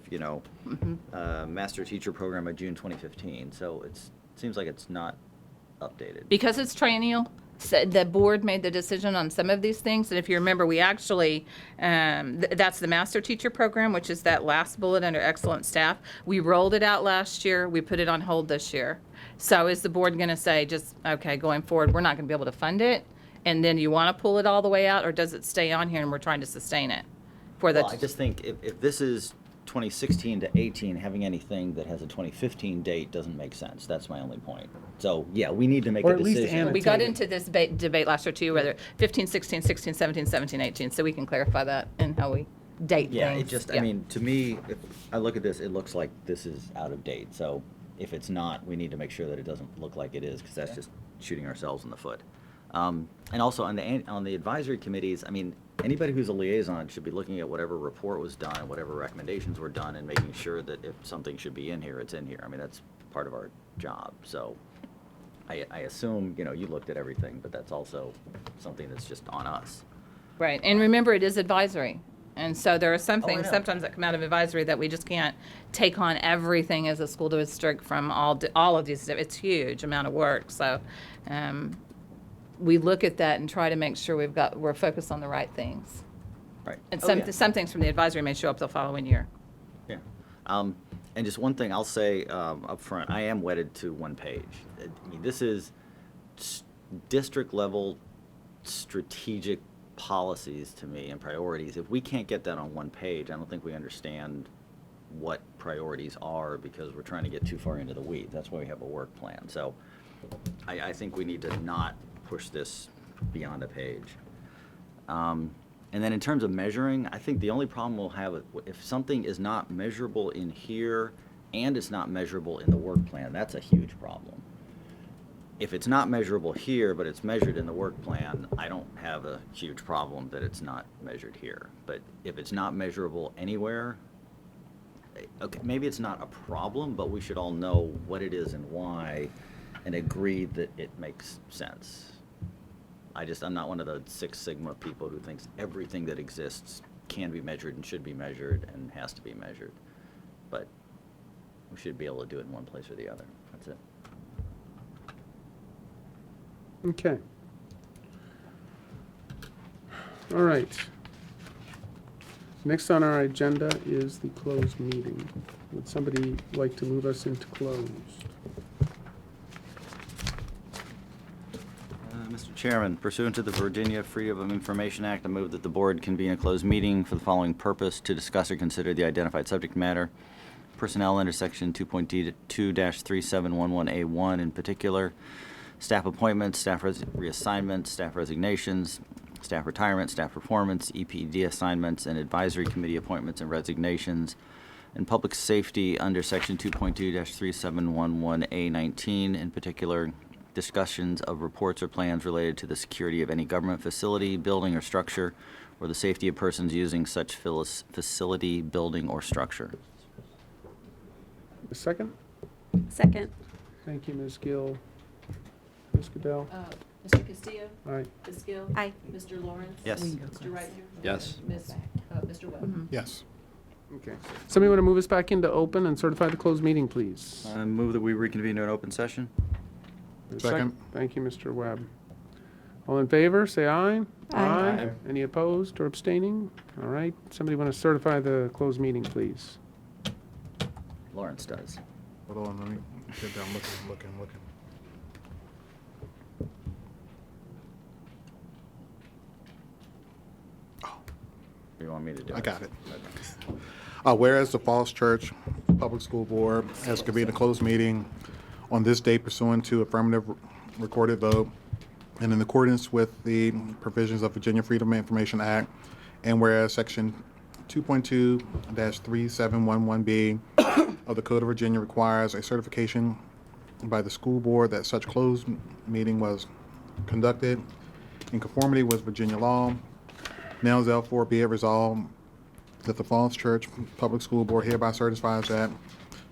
[SPEAKER 12] Master Teacher Program of June 2015. So it seems like it's not updated.
[SPEAKER 7] Because it's triennial, so the board made the decision on some of these things. And if you remember, we actually, that's the Master Teacher Program, which is that last bullet under excellent staff. We rolled it out last year. We put it on hold this year. So is the board going to say, just, okay, going forward, we're not going to be able to fund it? And then you want to pull it all the way out, or does it stay on here and we're trying to sustain it?
[SPEAKER 12] Well, I just think if this is 2016 to 18, having anything that has a 2015 date doesn't make sense. That's my only point. So, yeah, we need to make a decision.
[SPEAKER 7] We got into this debate last year too, whether 15, 16, 16, 17, 17, 18, so we can clarify that and how we date things.
[SPEAKER 12] Yeah, it just, I mean, to me, if I look at this, it looks like this is out of date. So if it's not, we need to make sure that it doesn't look like it is, because that's just shooting ourselves in the foot. And also on the advisory committees, I mean, anybody who's a liaison should be looking at whatever report was done, whatever recommendations were done, and making sure that if something should be in here, it's in here. I mean, that's part of our job. So I assume, you looked at everything, but that's also something that's just on us.
[SPEAKER 7] Right, and remember, it is advisory. And so there are some things sometimes that come out of advisory that we just can't take on everything as a school district from all of these. It's a huge amount of work. So we look at that and try to make sure we're focused on the right things.
[SPEAKER 12] Right.
[SPEAKER 7] And some things from the advisory may show up the following year.
[SPEAKER 12] Yeah. And just one thing I'll say up front, I am wedded to one page. I mean, this is district level strategic policies to me and priorities. If we can't get that on one page, I don't think we understand what priorities are, because we're trying to get too far into the weeds. That's why we have a work plan. So I think we need to not push this beyond a page. And then in terms of measuring, I think the only problem we'll have, if something is not measurable in here and it's not measurable in the work plan, that's a huge problem. If it's not measurable here, but it's measured in the work plan, I don't have a huge problem that it's not measured here. But if it's not measurable anywhere, okay, maybe it's not a problem, but we should all know what it is and why, and agree that it makes sense. I'm not one of the Six Sigma people who thinks everything that exists can be measured and should be measured and has to be measured. But we should be able to do it in one place or the other. That's it.
[SPEAKER 1] Okay. All right. Next on our agenda is the closed meeting. Would somebody like to move us into closed?
[SPEAKER 12] Mr. Chairman, pursuant to the Virginia Freedom of Information Act, I move that the board convene a closed meeting for the following purpose: to discuss or consider the identified subject matter, personnel under section 2.2-3711A1 in particular, staff appointments, staff reassignments, staff resignations, staff retirement, staff performance, EPD assignments, and advisory committee appointments and resignations, and public safety under section 2.2-3711A19 in particular, discussions of reports or plans related to the security of any government facility, building, or structure, or the safety of persons using such facility, building, or structure.
[SPEAKER 1] A second?
[SPEAKER 9] Second.
[SPEAKER 1] Thank you, Ms. Gill. Ms. Goodell?
[SPEAKER 2] Mr. Castillo?
[SPEAKER 1] Aye.
[SPEAKER 2] Ms. Gill?
[SPEAKER 9] Aye.
[SPEAKER 2] Mr. Lawrence?
[SPEAKER 12] Yes.
[SPEAKER 2] Mr. Reitinger?
[SPEAKER 10] Yes.
[SPEAKER 2] Mr. Webb?
[SPEAKER 14] Yes.
[SPEAKER 1] Okay. Somebody want to move us back into open and certify the closed meeting, please?
[SPEAKER 12] I move that we reconvene to an open session.
[SPEAKER 14] Second.
[SPEAKER 1] Thank you, Mr. Webb. All in favor, say aye.
[SPEAKER 9] Aye.
[SPEAKER 1] Any opposed or abstaining? All right. Somebody want to certify the closed meeting, please?
[SPEAKER 12] Lawrence does.
[SPEAKER 14] Hold on, let me get down, looking.
[SPEAKER 12] You want me to do it?
[SPEAKER 14] I got it. Whereas the Falls Church Public School Board has convened a closed meeting on this day pursuant to affirmative recorded vote and in accordance with the provisions of Virginia Freedom of Information Act, and whereas Section 2.2-3711B of the Code of Virginia requires a certification by the school board that such closed meeting was conducted in conformity with Virginia law. Now therefore be it resolved that the Falls Church Public School Board hereby certifies that,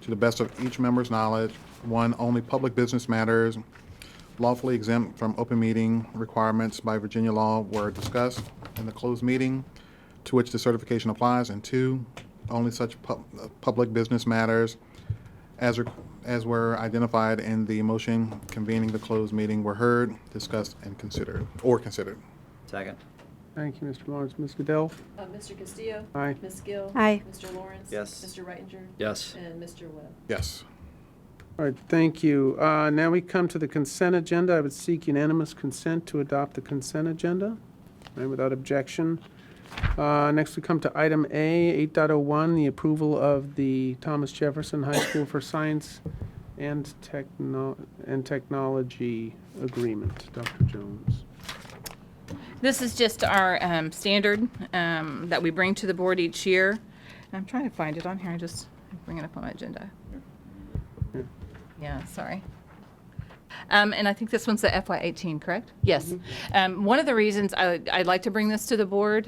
[SPEAKER 14] to the best of each member's knowledge, one, only public business matters lawfully exempt from open meeting requirements by Virginia law were discussed in the closed meeting to which the certification applies, and two, only such public business matters as were identified in the motion convening the closed meeting were heard, discussed, and considered.
[SPEAKER 12] Second.
[SPEAKER 1] Thank you, Mr. Lawrence. Ms. Goodell?
[SPEAKER 2] Mr. Castillo?
[SPEAKER 1] Aye.
[SPEAKER 2] Ms. Gill?
[SPEAKER 9] Aye.
[SPEAKER 2] Mr. Lawrence?
[SPEAKER 12] Yes.
[SPEAKER 2] Mr. Reitinger?
[SPEAKER 10] Yes.
[SPEAKER 2] And Mr. Webb?
[SPEAKER 14] Yes.
[SPEAKER 1] All right, thank you. Now we come to the consent agenda. I would seek unanimous consent to adopt the consent agenda, all right, without objection. Next, we come to item A, 8.01, the approval of the Thomas Jefferson High School for Science and Technology Agreement. Dr. Jones.
[SPEAKER 7] This is just our standard that we bring to the board each year. I'm trying to find it on here. I just bring it up on my agenda. Yeah, sorry. And I think this one's the FY18, correct? Yes. One of the reasons I'd like to bring this to the board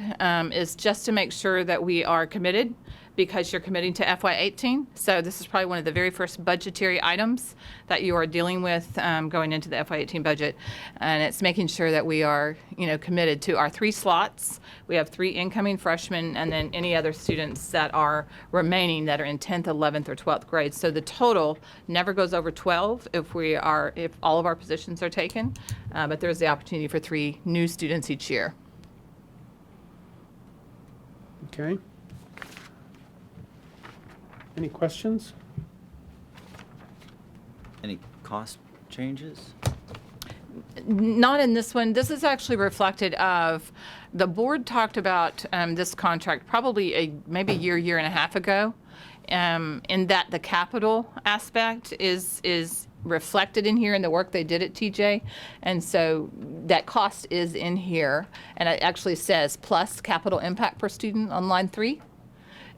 [SPEAKER 7] is just to make sure that we are committed, because you're committing to FY18. So this is probably one of the very first budgetary items that you are dealing with going into the FY18 budget. And it's making sure that we are, committed to our 3 slots. We have 3 incoming freshmen and then any other students that are remaining that are in 10th, 11th, or 12th grade. So the total never goes over 12 if all of our positions are taken. But there's the opportunity for 3 new students each year.
[SPEAKER 1] Okay. Any questions?
[SPEAKER 12] Any cost changes?
[SPEAKER 7] Not in this one. This is actually reflected of, the board talked about this contract probably maybe a year and a half ago, in that the capital aspect is reflected in here in the work they did at TJ. And so that cost is in here, and it actually says plus capital impact per student on line 3.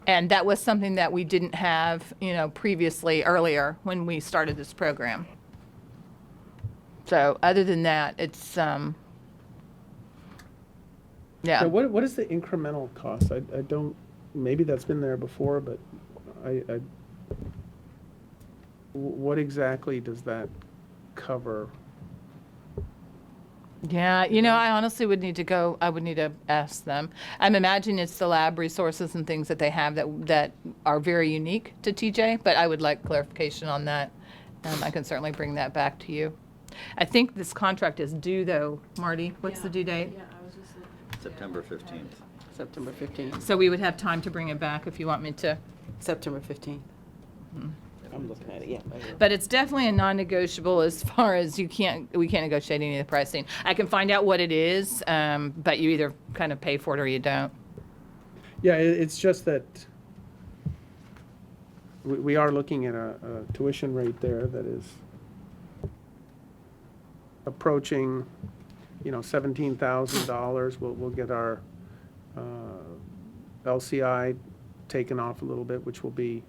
[SPEAKER 7] And that was something that we didn't have, previously, earlier when we started this program. So other than that, it's,
[SPEAKER 1] So what is the incremental cost? I don't, maybe that's been there before, but what exactly does that cover?
[SPEAKER 7] Yeah, I honestly would need to ask them. I'm imagining it's the lab resources and things that they have that are very unique to TJ, but I would like clarification on that. I can certainly bring that back to you. I think this contract is due, though, Marty. What's the due date?
[SPEAKER 2] Yeah, I was just looking.
[SPEAKER 12] September 15th.
[SPEAKER 11] September 15th.
[SPEAKER 7] So we would have time to bring it back if you want me to.
[SPEAKER 11] September 15th. I'm looking at it, yeah. right here.
[SPEAKER 7] But it's definitely a non-negotiable as far as we can't negotiate any of the pricing. I can find out what it is, but you either kind of pay for it or you don't.
[SPEAKER 1] Yeah, it's just that we are looking at a tuition rate there that is approaching, $17,000. We'll get our LCI taken off a little bit, which will be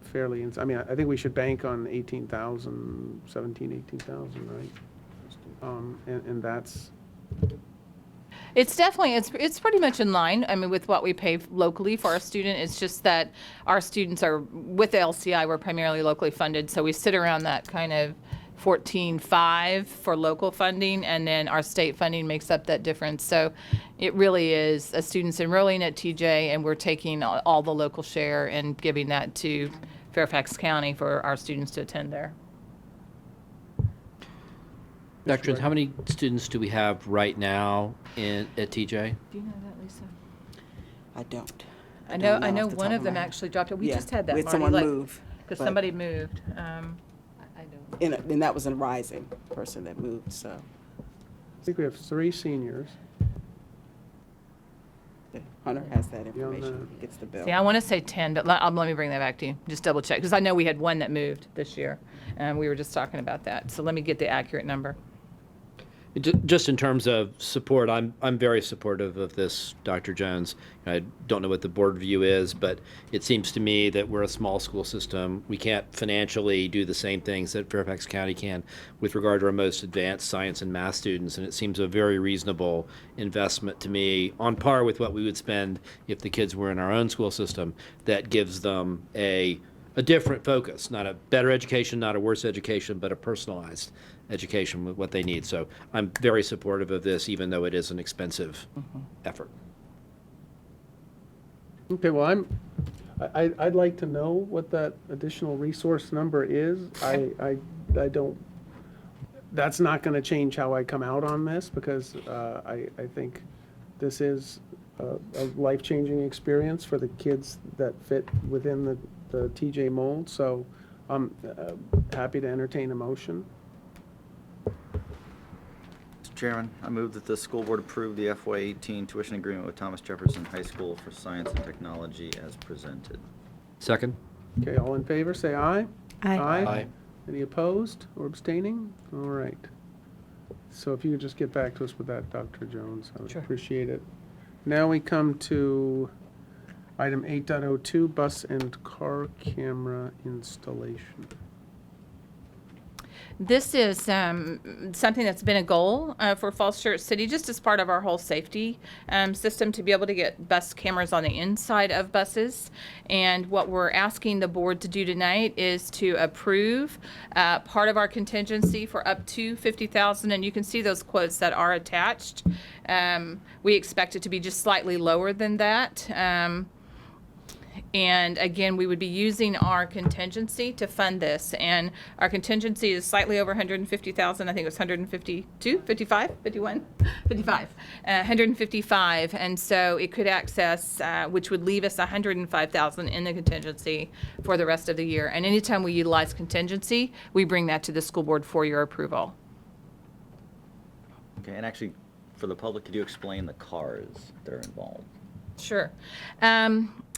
[SPEAKER 1] fairly, I think we should bank on 18,000, 18,000, right? And that's,
[SPEAKER 7] It's definitely, it's pretty much in line, with what we pay locally for our student. It's just that our students are, with the LCI, we're primarily locally funded, so we sit around that kind of 14.5 for local funding, and then our state funding makes up that difference. So it really is a student's enrolling at TJ, and we're taking all the local share and giving that to Fairfax County for our students to attend there.
[SPEAKER 10] Dr. Jones, how many students do we have right now at TJ?
[SPEAKER 7] Do you know that, Lisa?
[SPEAKER 11] I don't.
[SPEAKER 7] I
[SPEAKER 11] don't
[SPEAKER 7] know
[SPEAKER 11] off the
[SPEAKER 7] one
[SPEAKER 11] top
[SPEAKER 7] of them
[SPEAKER 11] my head.
[SPEAKER 7] actually dropped it. We
[SPEAKER 11] Yeah,
[SPEAKER 7] just had that,
[SPEAKER 11] we had
[SPEAKER 7] Marty,
[SPEAKER 11] someone move,
[SPEAKER 7] because
[SPEAKER 11] but-
[SPEAKER 7] somebody moved. I don't.
[SPEAKER 11] And that was a rising person that moved, so.
[SPEAKER 1] I think we have 3 seniors.
[SPEAKER 11] Hunter has that
[SPEAKER 1] Yeah,
[SPEAKER 11] information, he gets the bill.
[SPEAKER 7] See, I want to say 10, but let me bring that back to you. Just double check, because I know we had one that moved this year, and we were just talking about that. So let me get the accurate number.
[SPEAKER 10] Just in terms of support, I'm very supportive of this, Dr. Jones. I don't know what the board view is, but it seems to me that we're a small school system. We can't financially do the same things that Fairfax County can with regard to our most advanced science and math students, and it seems a very reasonable investment to me, on par with what we would spend if the kids were in our own school system, that gives them a different focus, not a better education, not a worse education, but a personalized education with what they need. So I'm very supportive of this, even though it is an expensive effort.
[SPEAKER 1] Okay, well, I'd like to know what that additional resource number is. I don't, that's not gonna change how I come out on this, because I think this is a life-changing experience for the kids that fit within the TJ mold, so I'm happy to entertain a motion.
[SPEAKER 12] Mr. Chairman, I move that the school board approve the FY18 tuition agreement with Thomas Jefferson High School for Science and Technology as presented.
[SPEAKER 10] Second?
[SPEAKER 1] Okay, all in favor, say aye.
[SPEAKER 9] Aye.
[SPEAKER 10] Aye.
[SPEAKER 1] Any opposed or abstaining? All right. So if you could just get back to us with that, Dr. Jones, I would
[SPEAKER 7] Sure.
[SPEAKER 1] appreciate it. Now we come to item 8.02, bus and car camera installation.
[SPEAKER 7] This is something that's been a goal for Falls Church City, just as part of our whole safety system, to be able to get bus cameras on the inside of buses. And what we're asking the board to do tonight is to approve part of our contingency for up to $50,000, and you can see those quotes that are attached. We expect it to be just slightly lower than that. And again, we would be using our contingency to fund this. And our contingency is slightly over 150,000. I think it was 152, 55, 51, 55, 155. And so it could access, which would leave us 105,000 in the contingency for the rest of the year. And anytime we utilize contingency, we bring that to the school board for your approval.
[SPEAKER 12] Okay, and actually, for the public, could you explain the cars that are involved?
[SPEAKER 7] Sure.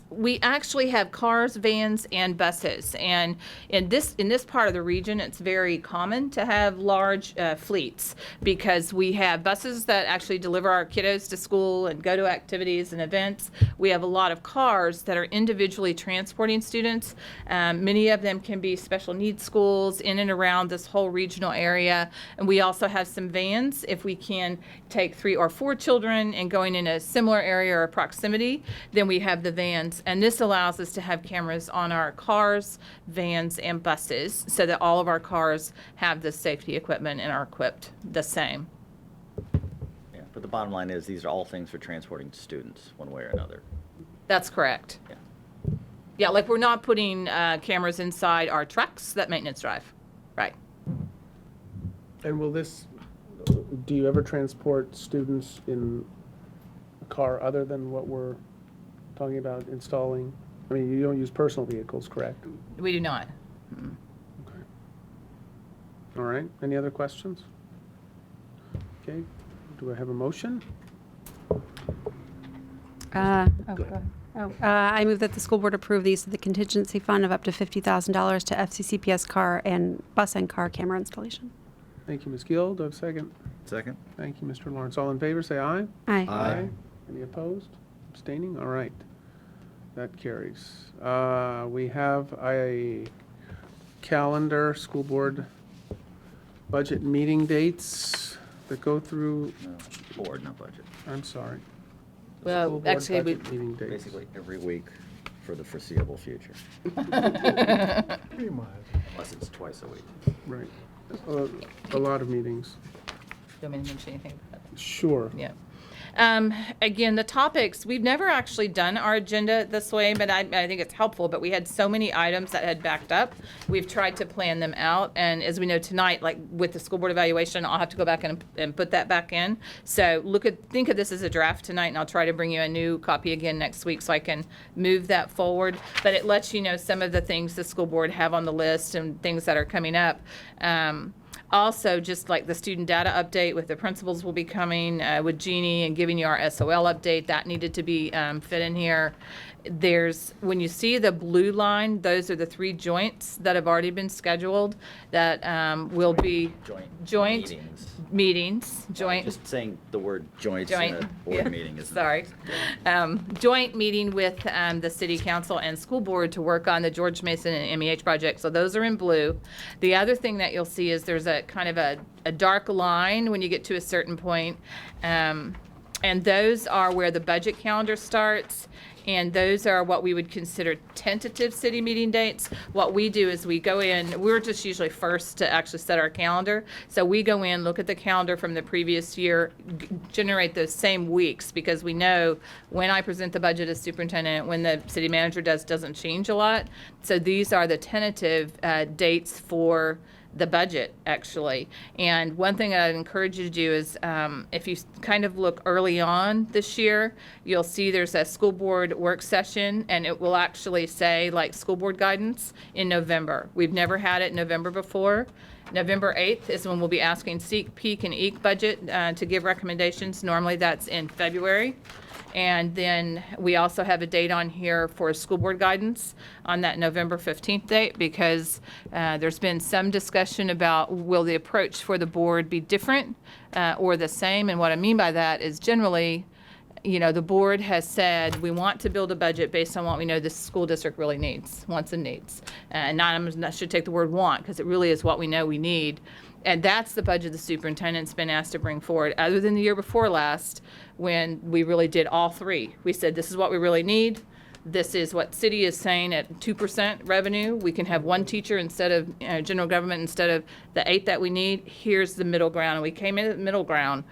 [SPEAKER 7] We actually have cars, vans, and buses. And in this part of the region, it's very common to have large fleets, because we have buses that actually deliver our kiddos to school and go to activities and events. We have a lot of cars that are individually transporting students. Many of them can be special needs schools in and around this whole regional area. And we also have some vans if we can take 3 or 4 children and going in a similar area or proximity, then we have the vans. And this allows us to have cameras on our cars, vans, and buses, so that all of our cars have the safety equipment and are equipped the same.
[SPEAKER 12] Yeah, but the bottom line is these are all things for transporting students one way or another.
[SPEAKER 7] That's correct.
[SPEAKER 12] Yeah.
[SPEAKER 7] Yeah, like we're not putting cameras inside our trucks that maintenance drive. Right.
[SPEAKER 1] And will this, do you ever transport students in a car other than what we're talking about installing? I mean, you don't use personal vehicles, correct?
[SPEAKER 7] We do not.
[SPEAKER 1] All right, any other questions? Okay, do I have a motion?
[SPEAKER 9] I move that the school board approve the use of the contingency fund of up to $50,000 to FCCPS car and bus and car camera installation.
[SPEAKER 1] Thank you, Ms. Gill. Do I have a second?
[SPEAKER 12] Second?
[SPEAKER 1] Thank you, Mr. Lawrence. All in favor, say aye.
[SPEAKER 9] Aye.
[SPEAKER 1] Any opposed? Abstaining? All right. That carries. We have a calendar, school board budget meeting dates that go through,
[SPEAKER 12] No, board, not budget.
[SPEAKER 1] I'm sorry.
[SPEAKER 7] Well,
[SPEAKER 1] School board
[SPEAKER 7] actually, we,
[SPEAKER 1] budget meeting dates.
[SPEAKER 12] Basically, every week for the foreseeable future,
[SPEAKER 14] Pretty much.
[SPEAKER 12] unless it's twice a week.
[SPEAKER 1] Right. A lot of meetings.
[SPEAKER 7] don't mean to mention anything about that.
[SPEAKER 1] Sure.
[SPEAKER 7] Yeah. Again, the topics, we've never actually done our agenda this way, but I think it's helpful, but we had so many items that had backed up. We've tried to plan them out, and as we know tonight, like with the school board evaluation, I'll have to go back and put that back in. So think of this as a draft tonight, and I'll try to bring you a new copy again next week so I can move that forward. But it lets you know some of the things the school board have on the list and things that are coming up. Also, just like the student data update with the principals will be coming with Jeannie and giving you our SOL update, that needed to be fit in here. When you see the blue line, those are the 3 joints that have already been scheduled that will be joint meetings.
[SPEAKER 12] Just saying the word joints in a board meeting isn't.
[SPEAKER 7] Sorry. Joint meeting with the city council and school board to work on the George Mason and MEH project. So those are in blue. The other thing that you'll see is there's a kind of a dark line when you get to a certain point. And those are where the budget calendar starts. And those are what we would consider tentative city meeting dates. What we do is we go in, we're just usually first to actually set our calendar. So we go in, look at the calendar from the previous year, generate those same weeks, because we know when I present the budget as superintendent, when the city manager doesn't change a lot. So these are the tentative dates for the budget, actually. And one thing I'd encourage you to do is if you kind of look early on this year, you'll see there's a school board work session, and it will actually say like school board guidance in November. We've never had it in November before. November 8th is when we'll be asking SEEK, PEAK, and EEK budget to give recommendations. Normally that's in February. And then we also have a date on here for school board guidance on that November 15th date, because there's been some discussion about will the approach for the board be different or the same. And what I mean by that is generally, the board has said we want to build a budget based on what we know the school district really wants and needs. And I should take the word want, because it really is what we know we need. And that's the budget the superintendent's been asked to bring forward, other than the year before last, when we really did all 3. We said, this is what we really need. This is what city is saying at 2% revenue. We can have 1 teacher instead of general government instead of the 8 that we need. Here's the middle ground. And we came in at the middle ground.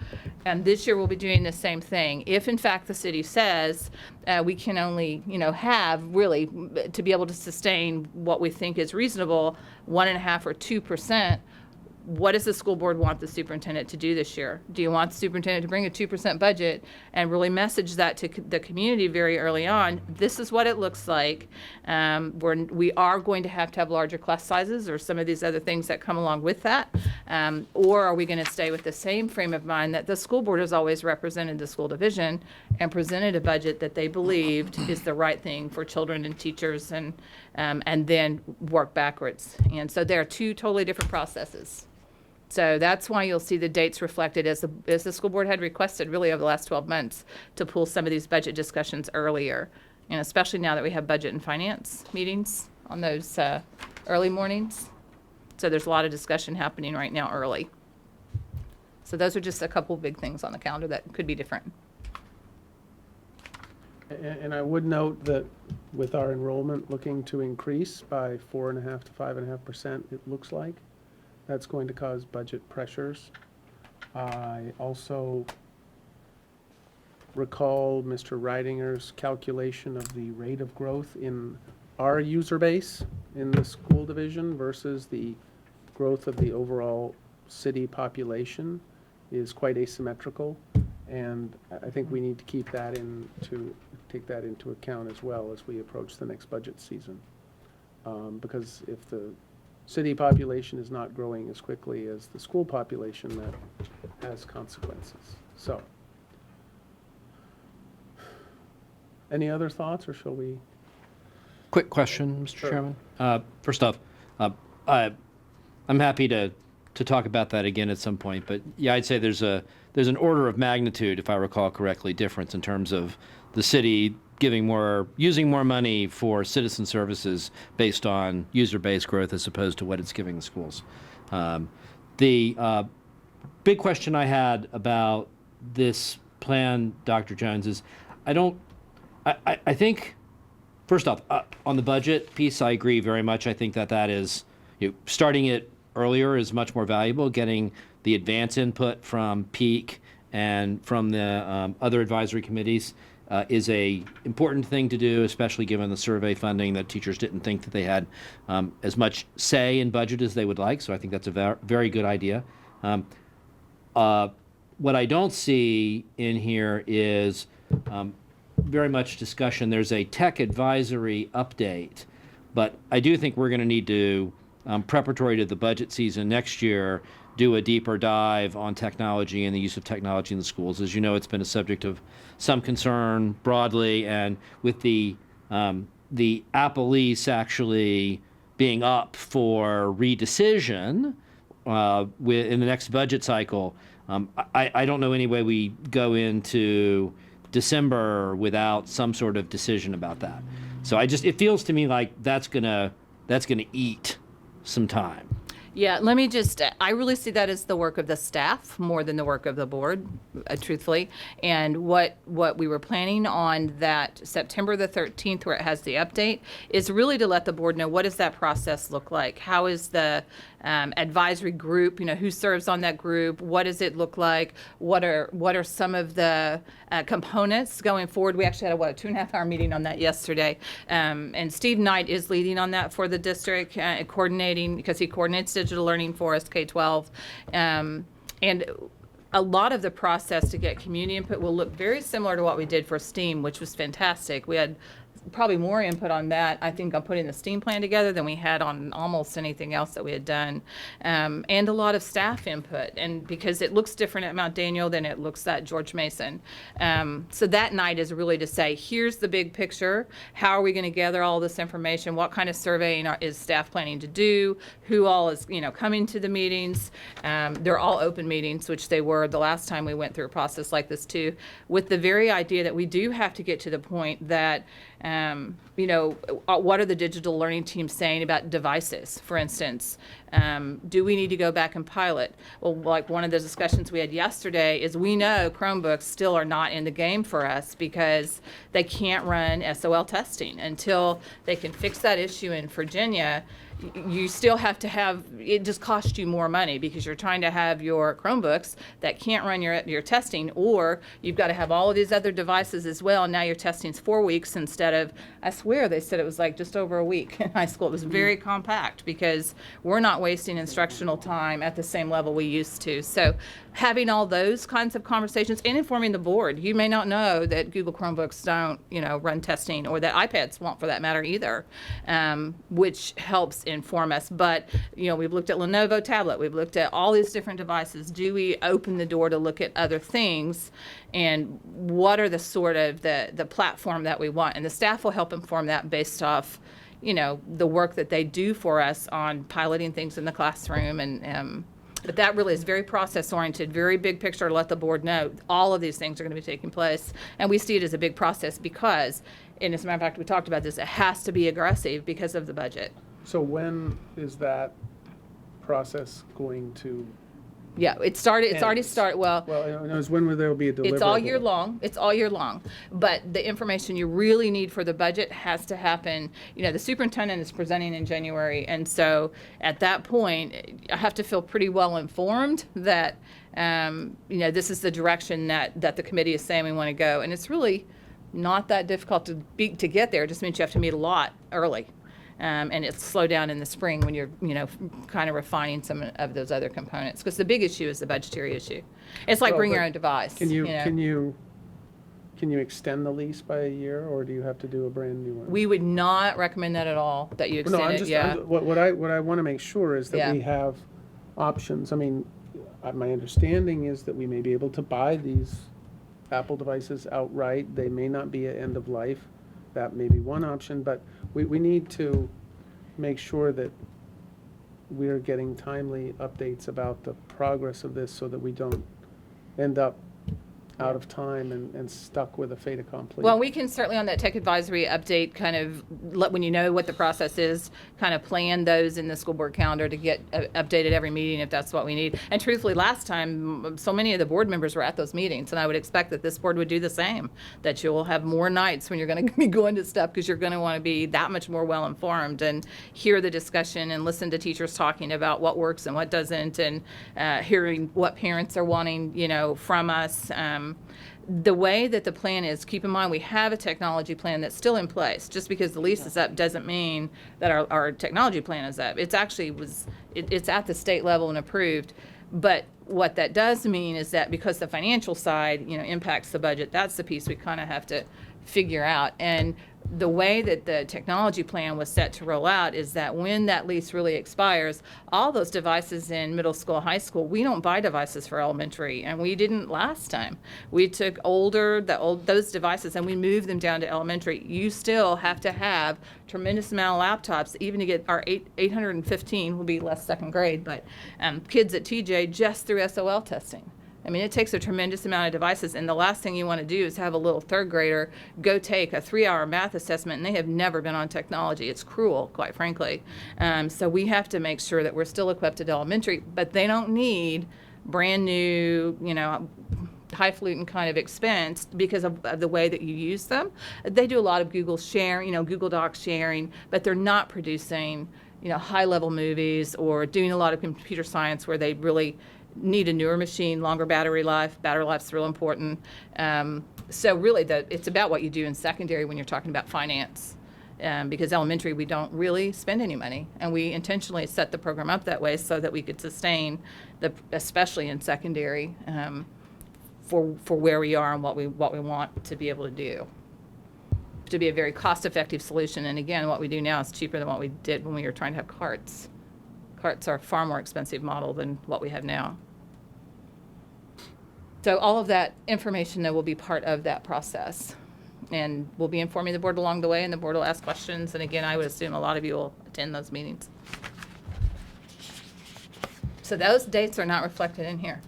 [SPEAKER 7] And this year we'll be doing the same thing. If in fact the city says we can only, have really, to be able to sustain what we think is reasonable, 1.5 or 2%, what does the school board want the superintendent to do this year? Do you want the superintendent to bring a 2% budget and really message that to the community very early on? This is what it looks like. We are going to have larger class sizes or some of these other things that come along with that. Or are we going to stay with the same frame of mind that the school board has always represented the school division and presented a budget that they believed is the right thing for children and teachers, and then work backwards? And so there are 2 totally different processes. So that's why you'll see the dates reflected as the school board had requested really over the last 12 months to pull some of these budget discussions earlier. And especially now that we have budget and finance meetings on those early mornings. So there's a lot of discussion happening right now early. So those are just a couple of big things on the calendar that could be different.
[SPEAKER 1] And I would note that with our enrollment looking to increase by 4.5 to 5.5%, it looks like, that's going to cause budget pressures. I also recall Mr. Reidinger's calculation of the rate of growth in our user base in the school division versus the growth of the overall city population is quite asymmetrical. And I think we need to keep that into take that into account as well as we approach the next budget season. Because if the city population is not growing as quickly as the school population, that has consequences. So, any other thoughts, or shall we?
[SPEAKER 10] Quick question, Mr.
[SPEAKER 1] Sure.
[SPEAKER 10] Chairman. First off, I'm happy to talk about that again at some point, but yeah, I'd say there's an order of magnitude, if I recall correctly, difference in terms of the city using more money for citizen services based on user-based growth as opposed to what it's giving the schools. The big question I had about this plan, Dr. Jones, is I think, first off, on the budget piece, I agree very much. I think that is, starting it earlier is much more valuable. Getting the advance input from PEAK and from the other advisory committees is a important thing to do, especially given the survey funding that teachers didn't think that they had as much say in budget as they would like. So I think that's a very good idea. What I don't see in here is very much discussion. There's a tech advisory update, but I do think we're going to need to, preparatory to the budget season next year, do a deeper dive on technology and the use of technology in the schools. As you know, it's been a subject of some concern broadly, and with the Apple lease actually being up for redecision in the next budget cycle, I don't know any way we go into December without some sort of decision about that. So it feels to me like that's gonna eat some time.
[SPEAKER 7] Yeah, let me just, I really see that as the work of the staff more than the work of the board, truthfully. And what we were planning on that September the 13th, where it has the update, is really to let the board know, what does that process look like? How is the advisory group, who serves on that group? What does it look like? What are some of the components going forward? We actually had a 2.5-hour meeting on that yesterday. And Steve Knight is leading on that for the district, coordinating, because he coordinates digital learning for us, K-12. And a lot of the process to get community input will look very similar to what we did for STEAM, which was fantastic. We had probably more input on that, I think, on putting the STEAM plan together than we had on almost anything else that we had done, and a lot of staff input, and because it looks different at Mount Daniel than it looks at George Mason. So that night is really to say, here's the big picture. How are we going to gather all this information? What kind of surveying is staff planning to do? Who all is coming to the meetings? They're all open meetings, which they were the last time we went through a process like this too, with the very idea that we do have to get to the point that what are the digital learning teams saying about devices, for instance? Do we need to go back and pilot? Well, like one of the discussions we had yesterday is we know Chromebooks still are not in the game for us because they can't run SOL testing until they can fix that issue in Virginia. You still have to have, it just costs you more money because you're trying to have your Chromebooks that can't run your testing, or you've got to have all of these other devices as well. And now your testing's 4 weeks instead of, I swear they said it was like just over a week in high school. It was very compact because we're not wasting instructional time at the same level we used to. So having all those kinds of conversations and informing the board. You may not know that Google Chromebooks don't, run testing, or that iPads won't for that matter either, which helps inform us. But, we've looked at Lenovo tablet. We've looked at all these different devices. Do we open the door to look at other things? And what are the sort of the platform that we want? And the staff will help inform that based off, the work that they do for us on piloting things in the classroom. And but that really is very process-oriented, very big picture to let the board know all of these things are going to be taking place. And we see it as a big process because, and as a matter of fact, we talked about this, it has to be aggressive because of the budget.
[SPEAKER 1] So when is that process going to?
[SPEAKER 7] Yeah, it's already started. Well,
[SPEAKER 1] when will there be a deliverable?
[SPEAKER 7] It's all year long. It's all year long. But the information you really need for the budget has to happen. The superintendent is presenting in January, and so at that point, I have to feel pretty well informed that this is the direction that the committee is saying we want to go. And it's really not that difficult to get there. It just means you have to meet a lot early. And it's slow down in the spring when you're, kind of refining some of those other components. Because the big issue is the budgetary issue. It's like bring your own device.
[SPEAKER 1] Can you can you extend the lease by a year, or do you have to do a brand new one?
[SPEAKER 7] We would not recommend that at all, that you
[SPEAKER 1] No,
[SPEAKER 7] extend it, yeah.
[SPEAKER 1] What I want to make sure is that
[SPEAKER 7] Yeah.
[SPEAKER 1] we have options. I mean, my understanding is that we may be able to buy these Apple devices outright. They may not be at end of life. That may be one option, but we need to make sure that we're getting timely updates about the progress of this so that we don't end up out of time and stuck with a fait accompli.
[SPEAKER 7] Well, we can certainly on that tech advisory update kind of let, when you know what the process is, kind of plan those in the school board calendar to get updated every meeting if that's what we need. And truthfully, last time, so many of the board members were at those meetings, and I would expect that this board would do the same, that you'll have more nights when you're going to be going to stuff because you're going to want to be that much more well-informed and hear the discussion and listen to teachers talking about what works and what doesn't, and hearing what parents are wanting, you know, from us. The way that the plan is, keep in mind, we have a technology plan that's still in place. Just because the lease is up doesn't mean that our technology plan is up. It's actually it's at the state level and approved. But what that does mean is that because the financial side, you know, impacts the budget, that's the piece we kind of have to figure out. And the way that the technology plan was set to roll out is that when that lease really expires, all those devices in middle school, high school, we don't buy devices for elementary, and we didn't last time. We took those devices and we moved them down to elementary. You still have to have tremendous amount of laptops, even to get our 815 will be less second grade, but kids at TJ just through SOL testing. I mean, it takes a tremendous amount of devices, and the last thing you want to do is have a little third grader go take a 3-hour math assessment, and they have never been on technology. It's cruel, quite frankly. So we have to make sure that we're still equipped at elementary, but they don't need brand new, you know, highfalutin kind of expense because of the way that you use them. They do a lot of Google sharing, you know, Google Docs sharing, but they're not producing, you know, high-level movies or doing a lot of computer science where they really need a newer machine, longer battery life. Battery life's real important. So really, it's about what you do in secondary when you're talking about finance. Because elementary, we don't really spend any money, and we intentionally set the program up that way so that we could sustain, especially in secondary, for where we are and what we want to be able to do. To be a very cost-effective solution, and again, what we do now is cheaper than what we did when we were trying to have carts. Carts are a far more expensive model than what we have now. So all of that information that will be part of that process. And we'll be informing the board along the way, and the board will ask questions. And again, I would assume a lot of you will attend those meetings. So those dates are not reflected in here.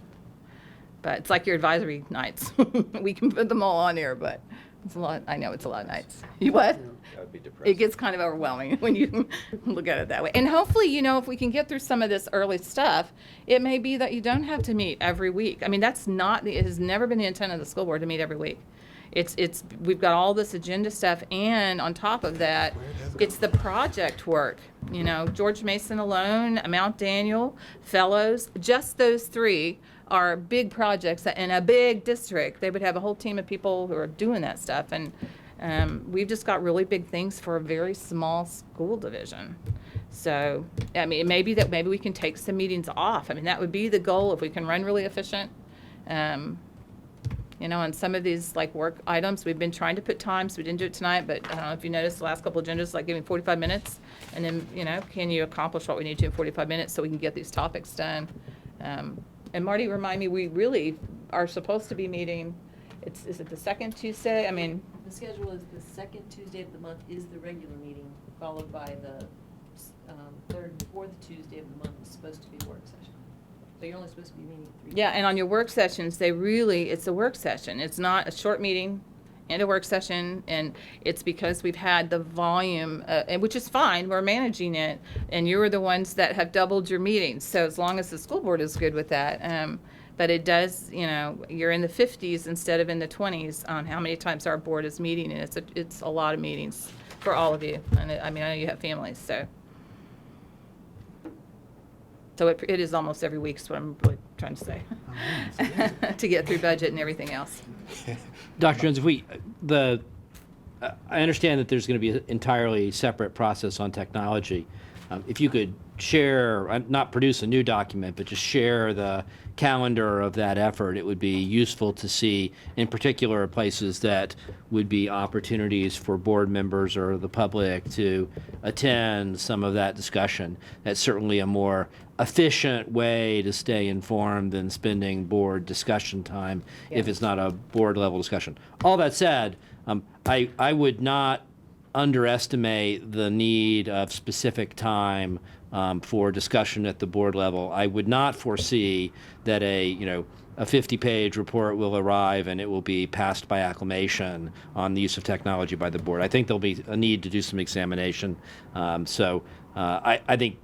[SPEAKER 7] But it's like your advisory nights. We can put them all on here, but it's a lot. I know it's a lot of nights. You what?
[SPEAKER 15] That would be depressing.
[SPEAKER 7] It gets kind of overwhelming when you look at it that way. And hopefully, you know, if we can get through some of this early stuff, it may be that you don't have to meet every week. I mean, it has never been the intent of the school board to meet every week. We've got all this agenda stuff, and on top of that, it's the project work. You know, George Mason alone, Mount Daniel, Fellows, just those three are big projects in a big district. They would have a whole team of people who are doing that stuff, and we've just got really big things for a very small school division. So, I mean, it may be that maybe we can take some meetings off. I mean, that would be the goal if we can run really efficient. You know, on some of these like work items, we've been trying to put times. We didn't do it tonight, but I don't know if you noticed the last couple of agendas, like giving 45 minutes. And then, you know, can you accomplish what we need to in 45 minutes so we can get these topics done? And Marty, remind me, we really are supposed to be meeting, is it the second Tuesday? I mean.
[SPEAKER 2] The schedule is the second Tuesday of the month is the regular meeting, followed by the third and fourth Tuesday of the month is supposed to be a work session. So you're only supposed to be meeting 3
[SPEAKER 7] Yeah, and on your work sessions, it's a work session. It's not a short meeting and a work session, and it's because we've had the volume, which is fine, we're managing it, and you're the ones that have doubled your meetings. So as long as the school board is good with that, but it does, you know, you're in the 50s instead of in the 20s on how many times our board is meeting, and it's a lot of meetings for all of you. And I mean, I know you have families, so. So it is almost every week is what I'm really trying to say, to get through budget and everything else.
[SPEAKER 10] Dr. Jones, I understand that there's going to be an entirely separate process on technology. If you could share, not produce a new document, but just share the calendar of that effort, it would be useful to see, in particular, places that would be opportunities for board members or the public to attend some of that discussion. That's certainly a more efficient way to stay informed than spending board discussion time if it's not a board level discussion. All that said, I would not underestimate the need of specific time for discussion at the board level. I would not foresee that a 50-page report will arrive and it will be passed by acclamation on the use of technology by the board. I think there'll be a need to do some examination. I think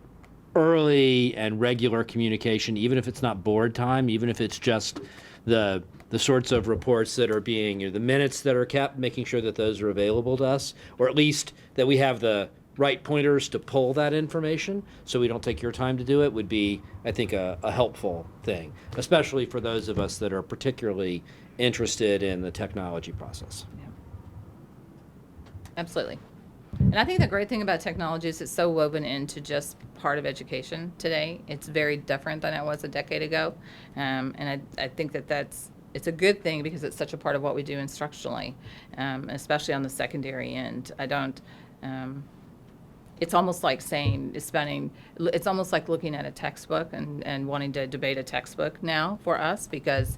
[SPEAKER 10] early and regular communication, even if it's not board time, even if it's just the sorts of reports that are being, the minutes that are kept, making sure that those are available to us, or at least that we have the right pointers to pull that information so we don't take your time to do it, would be, I think, a helpful thing, especially for those of us that are particularly interested in the technology process.
[SPEAKER 7] Absolutely. And I think the great thing about technology is it's so woven into just part of education today. It's very different than it was a decade ago. And I think it's a good thing because it's such a part of what we do instructionally, especially on the secondary end. It's almost like it's almost like looking at a textbook and wanting to debate a textbook now for us, because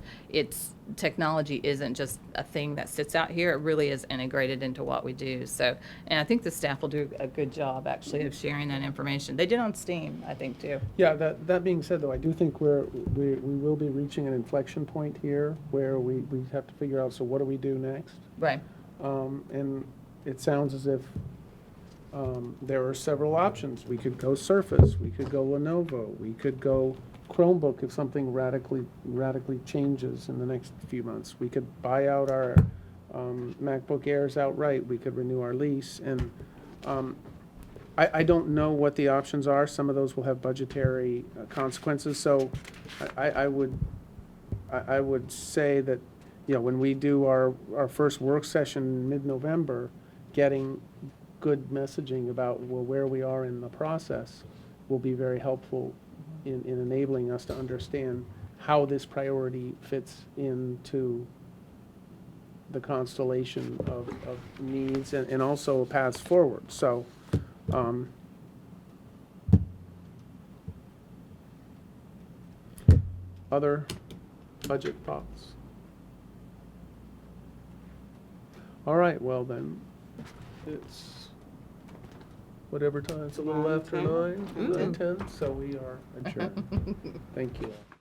[SPEAKER 7] technology isn't just a thing that sits out here. It really is integrated into what we do. So, and I think the staff will do a good job actually of sharing that information. They did on STEAM, I think, too.
[SPEAKER 1] Yeah, that being said, though, I do think we will be reaching an inflection point here where we have to figure out, so what do we do next?
[SPEAKER 7] Right.
[SPEAKER 1] And it sounds as if there are several options. We could go Surface, we could go Lenovo, we could go Chromebook if something radically changes in the next few months. We could buy out our MacBook Airs outright. We could renew our lease. And I don't know what the options are. Some of those will have budgetary consequences. So I would say that, when we do our first work session mid-November, getting good messaging about where we are in the process will be very helpful in enabling us to understand how this priority fits into the constellation of needs and also paths forward. So, other budget thoughts? All right, well then, it's whatever time, it's a little after 9:10, so we are adjourned. Thank you.